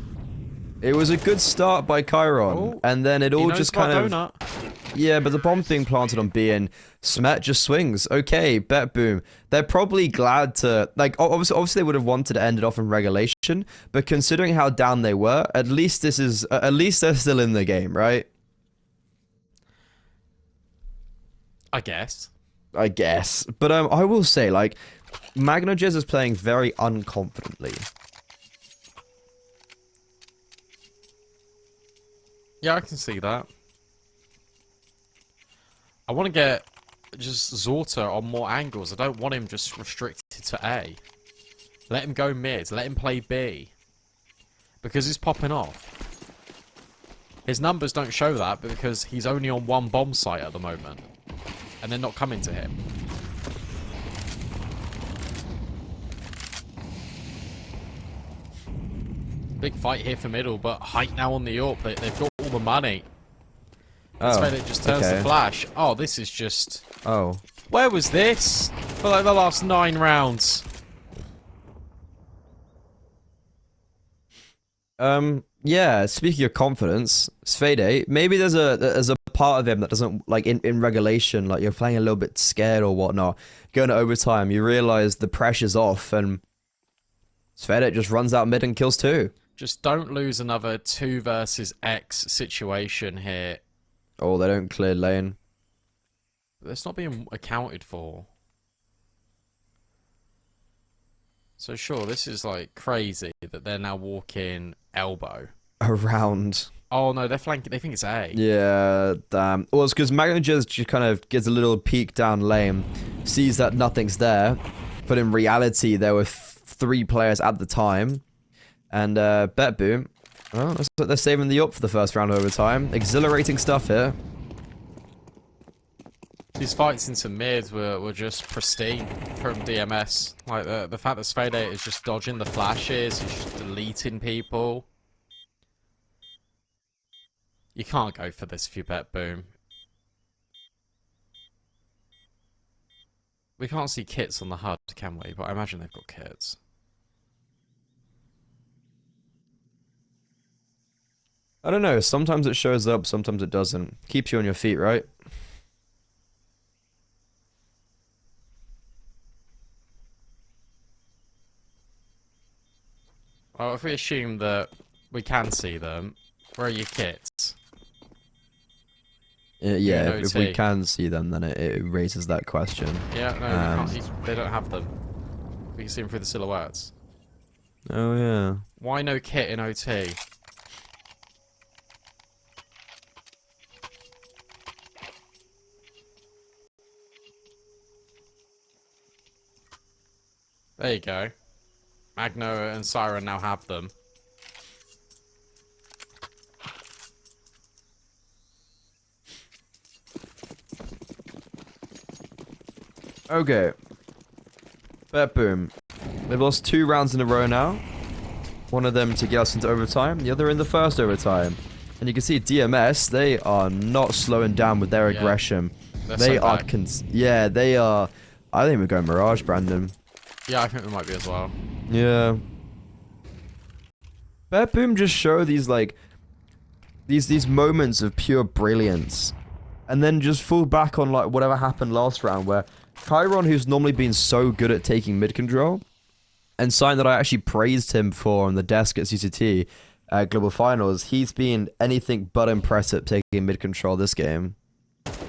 It was a good start by Chiron, Oh, and then it all just kind of... donut. Yeah, but the bomb's being planted on B, and Smet just swings. Okay, BetBoom. They're probably glad to... Like, obviously they would have wanted to end it off in regulation, but considering how down they were, at least this is... At least they're still in the game, right? I guess. But I will say, like, MagnoJez is playing very unconfidently. Yeah, I can see that. I want to get just Zorta on more angles. I don't want him just restricted to A. Let him go mid. Let him play B. Because he's popping off. His numbers don't show that because he's only on one bomb site at the moment. And they're not coming to him. Big fight here for middle, but height now on the AWP. They've got all the money. That's why it just turns the flash. Oh, this is just... Oh. Where was this? For like the last 9 rounds. Yeah, speaking of confidence, Sfede, maybe there's a part of him that doesn't, like, in regulation, like, you're playing a little bit scared or whatnot. Going to overtime, you realize the pressure's off, and Sfede just runs out mid and kills 2. Just don't lose another 2 versus X situation here. Oh, they don't clear lane. That's not being accounted for. So sure, this is like crazy that they're now walking elbow. Around. Oh no, they're flanking. They think it's A. Yeah, damn. Well, it's because MagnoJez just kind of gets a little peek down lane, sees that nothing's there, but in reality there were 3 players at the time, and BetBoom, well, looks like they're saving the up for the first round of overtime. Exhilarating stuff here. These fights into mid were just pristine from DMS. Like the fact that Sfede is just dodging the flashes, he's just deleting people. You can't go for this if you BetBoom. We can't see kits on the HUD, can we? But I imagine they've got kits. I don't know, sometimes it shows up, sometimes it doesn't. Keeps you on your feet, right? Well, if we assume that we can see them, where are your kits? Yeah, if we can see them, then it raises that question. Yeah, no, they don't have them. We can see them through the silhouettes. Oh, yeah. Why no kit in OT? There you go. Magno and Siren now have them. Okay. BetBoom. They've lost 2 rounds in a row now. One of them to get us into overtime, the other in the first overtime. And you can see DMS, they are not slowing down with their aggression. They are... Yeah, they are... I think we're going Mirage, Brandon. Yeah, I think we might be as well. Yeah. BetBoom just show these, like... These moments of pure brilliance. And then just fall back on, like, whatever happened last round where Chiron, who's normally been so good at taking mid control, and something that I actually praised him for on the desk at CCT Global Finals, he's been anything but impressive taking mid control this game.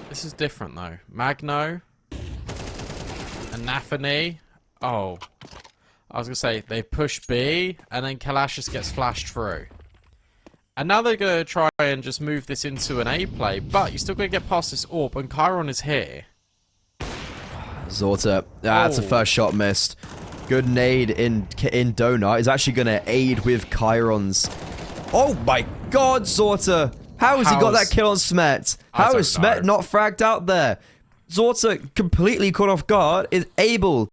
This is different though. Magno and Nafany. Oh, I was gonna say they push B, and then Kalash just gets flashed through. And now they're gonna try and just move this into an A play, but you're still gonna get past this AWP, and Chiron is here. Zorta, that's the first shot missed. Good nade in Donut is actually going to aid with Chiron's. Oh my god, Zorta! How has he got that kill on Smet? How is Smet not fragged out there? Zorta, completely caught off guard, is able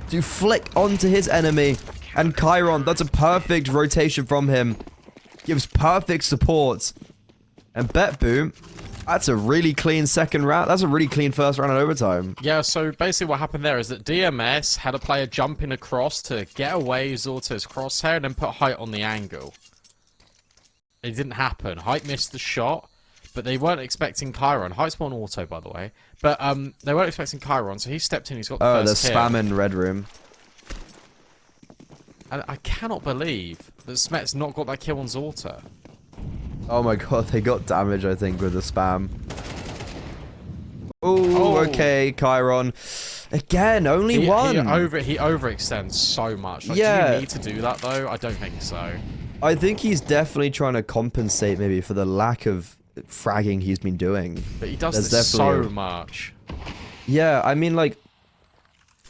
to flick onto his enemy. And Chiron, that's a perfect rotation from him. Gives perfect support. And BetBoom, that's a really clean second round. That's a really clean first round in overtime. Yeah, so basically what happened there is that DMS had a player jumping across to get away Zorta's crosshair and then put Height on the angle. It didn't happen. Height missed the shot, but they weren't expecting Chiron. Height's on auto, by the way. But they weren't expecting Chiron, so he stepped in, he's got the first kill. Oh, they're spamming Red Room. And I cannot believe that Smet's not got that kill on Zorta. Oh my god, they got damage, I think, with the spam. Ooh, okay, Chiron. Again, only one. He overextends so much. Like, yeah. Do you need to do that, though? I don't think so. I think he's definitely trying to compensate, maybe, for the lack of fragging he's been doing. But he does this so much. Yeah, I mean, like,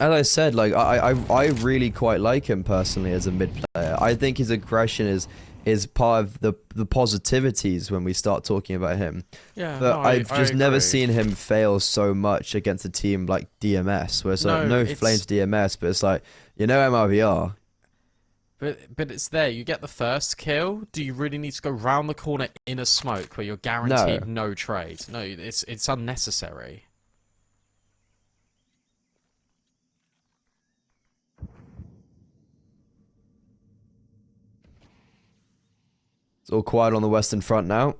as I said, like, I really quite like him, personally, as a mid player. I think his aggression is part of the positivities when we start talking about him. Yeah, but no, I've just agree. Never seen him fail so much against a team like DMS, where it's like, no flames DMS, but it's like, you know, MRVR. But it's there. You get the first kill. Do you really need to go round the corner in a smoke where you're guaranteed no trade? No, it's unnecessary. It's all quiet on the Western Front now.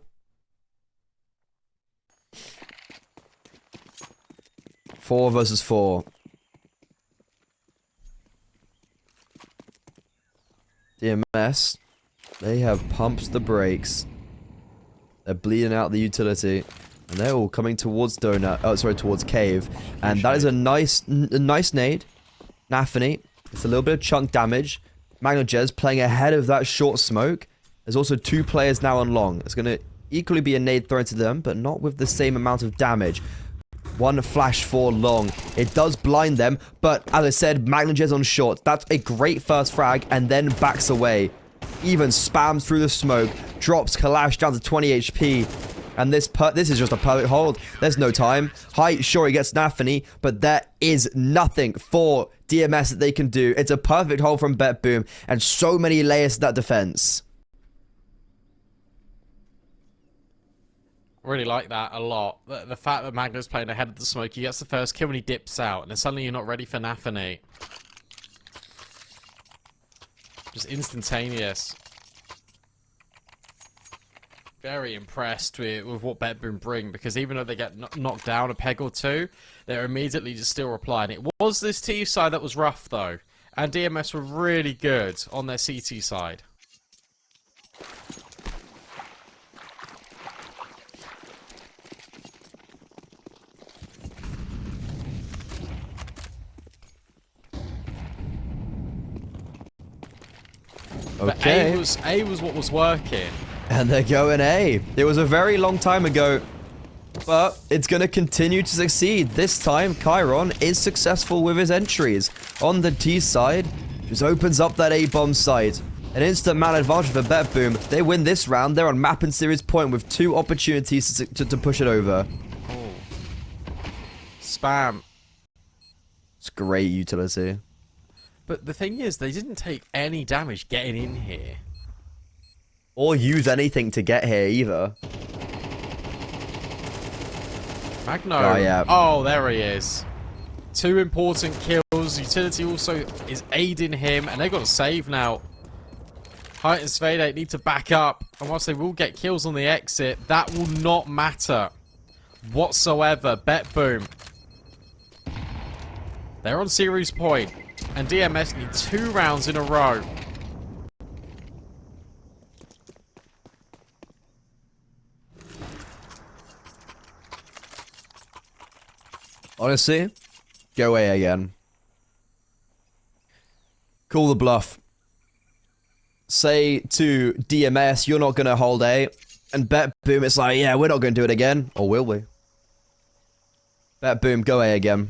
Four versus 4. DMS, they have pumped the brakes. They're bleeding out the utility. And they're all coming towards Donut. Oh, sorry, towards Cave. And that is a nice nade. Nafany. It's a little bit of chunk damage. Magnojez playing ahead of that short smoke. There's also 2 players now on long. It's going to equally be a nade thrown to them, but not with the same amount of damage. One flash for long. It does blind them, but as I said, Magnojez on short. That's a great first frag, and then backs away. Even spams through the smoke. Drops Kalash down to 20 HP. And this is just a perfect hold. There's no time. Height, sure, he gets Nafany, but there is nothing for DMS that they can do. It's a perfect hold from BetBoom, and so many layers to that defense. Really like that a lot. The fact that Magno's playing ahead of the smoke, he gets the first kill when he dips out, and then suddenly you're not ready for Nafany. Just instantaneous. Very impressed with what BetBoom bring, because even though they get knocked down a peg or two, they're immediately just still replying. It was this T side that was rough, though, and DMS were really good on their CT side. Okay. But A was what was working. And they're going A. It was a very long time ago, but it's going to continue to succeed. This time, Chiron is successful with his entries. On the T side, just opens up that A-bomb site. An instant man advantage for BetBoom. They win this round. They're on map and series point with 2 opportunities to push it over. Oh. Spam. It's great utility. But the thing is, they didn't take any damage getting in here. Or use anything to get here either. Magno. Oh, yeah. Oh, there he is. 2 important kills. Utility also is aiding him, and they've got to save now. Height and Svede need to back up. And whilst they will get kills on the exit, that will not matter whatsoever. BetBoom They're on series point, and DMS need 2 rounds in a row. Honestly, go A again. Call the bluff. Say to DMS, you're not going to hold A. And BetBoom, it's like, yeah, we're not going to do it again. Or will we? BetBoom, go A again.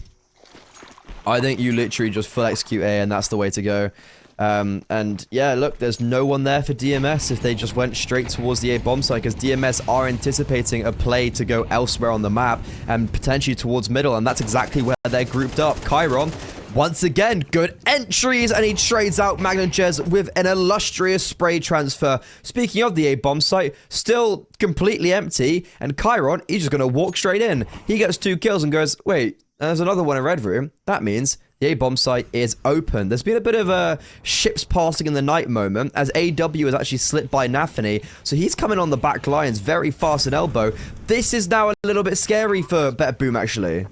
I think you literally just full execute A, and that's the way to go. And yeah, look, there's no one there for DMS if they just went straight towards the A bomb site, because DMS are anticipating a play to go elsewhere on the map and potentially towards middle, and that's exactly where they're grouped up. Chiron, once again, good entries, and he trades out Magnum Jez with an illustrious spray transfer. Speaking of the A bomb site, still completely empty, and Chiron, he's just gonna walk straight in. He gets 2 kills and goes, wait, there's another one in red room. That means the A bomb site is open. There's been a bit of a ships passing in the night moment as AW has actually slipped by Nafany, so he's coming on the back lines very fast and elbow. This is now a little bit scary for BetBoom, actually.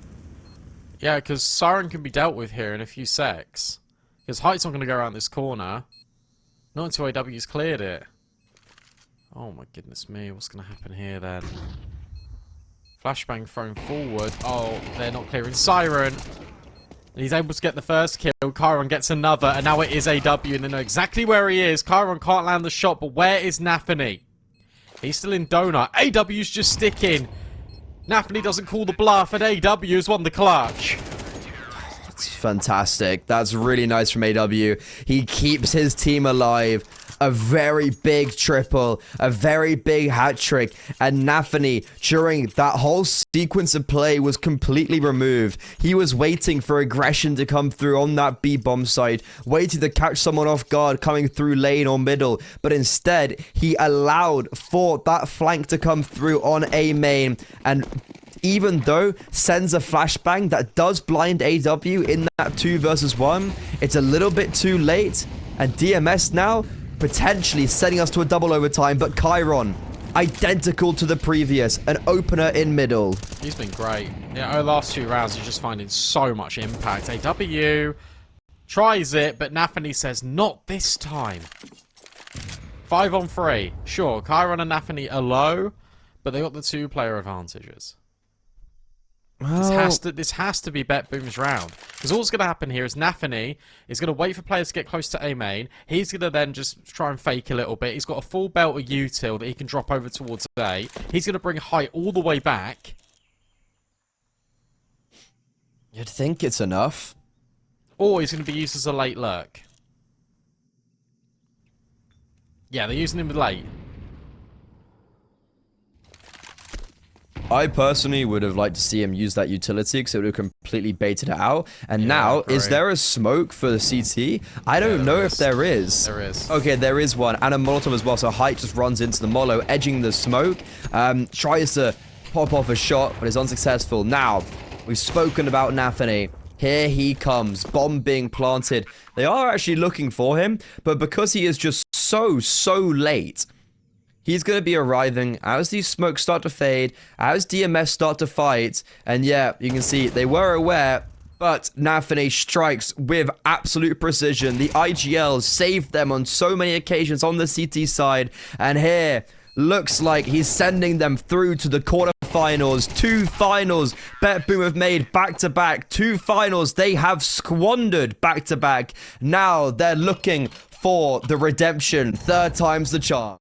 Yeah, because Siren can be dealt with here in a few secs. Because Height's not going to go around this corner. Not until AW's cleared it. Oh my goodness me, what's going to happen here then? Flashbang thrown forward. Oh, they're not clearing Siren. And he's able to get the first kill. Chiron gets another, and now it is AW, and they know exactly where he is. Chiron can't land the shot, but where is Nafany? He's still in donut. AW's just sticking. Nafany doesn't call the bluff, and AW has won the clutch. That's fantastic. That's really nice from AW. He keeps his team alive. A very big triple, a very big hat trick, and Nafany, during that whole sequence of play, was completely removed. He was waiting for aggression to come through on that B bomb site, waiting to catch someone off guard coming through lane or middle, but instead, he allowed for that flank to come through on A main, and even though sends a flashbang that does blind AW in that 2 versus 1, it's a little bit too late, and DMS now potentially sending us to a double overtime, but Chiron, identical to the previous, an opener in middle. He's been great. Yeah, over the last 2 rounds, he's just finding so much impact. AW tries it, but Nafany says, not this time. 5 on 3. Sure, Chiron and Nafany are low, but they got the 2-player advantages. This has to be BetBoom's round. Because all that's going to happen here is Nafany is going to wait for players to get close to A main. He's going to then just try and fake a little bit. He's got a full belt of util that he can drop over towards A. He's going to bring Height all the way back. You'd think it's enough. Or he's going to be used as a late lurk. Yeah, they're using him late. I personally would have liked to see him use that utility because it would have completely baited it out. And yeah, now, great. Is there a smoke for the CT? I don't know if there is. There is. Okay, there is one. And a Molotov as well. So Height just runs into the Molo, edging the smoke. Tries to pop off a shot, but is unsuccessful. Now, we've spoken about Nafany. Here he comes. Bomb being planted. They are actually looking for him, but because he is just so late, he's going to be arriving as these smokes start to fade, as DMS start to fight, and yeah, you can see they were aware, but Nafany strikes with absolute precision. The IGL saved them on so many occasions on the CT side, and here, looks like he's sending them through to the quarterfinals. 2 finals BetBoom have made back-to-back. 2 finals they have squandered back-to-back. Now they're looking for the redemption. 3rd time's the charm.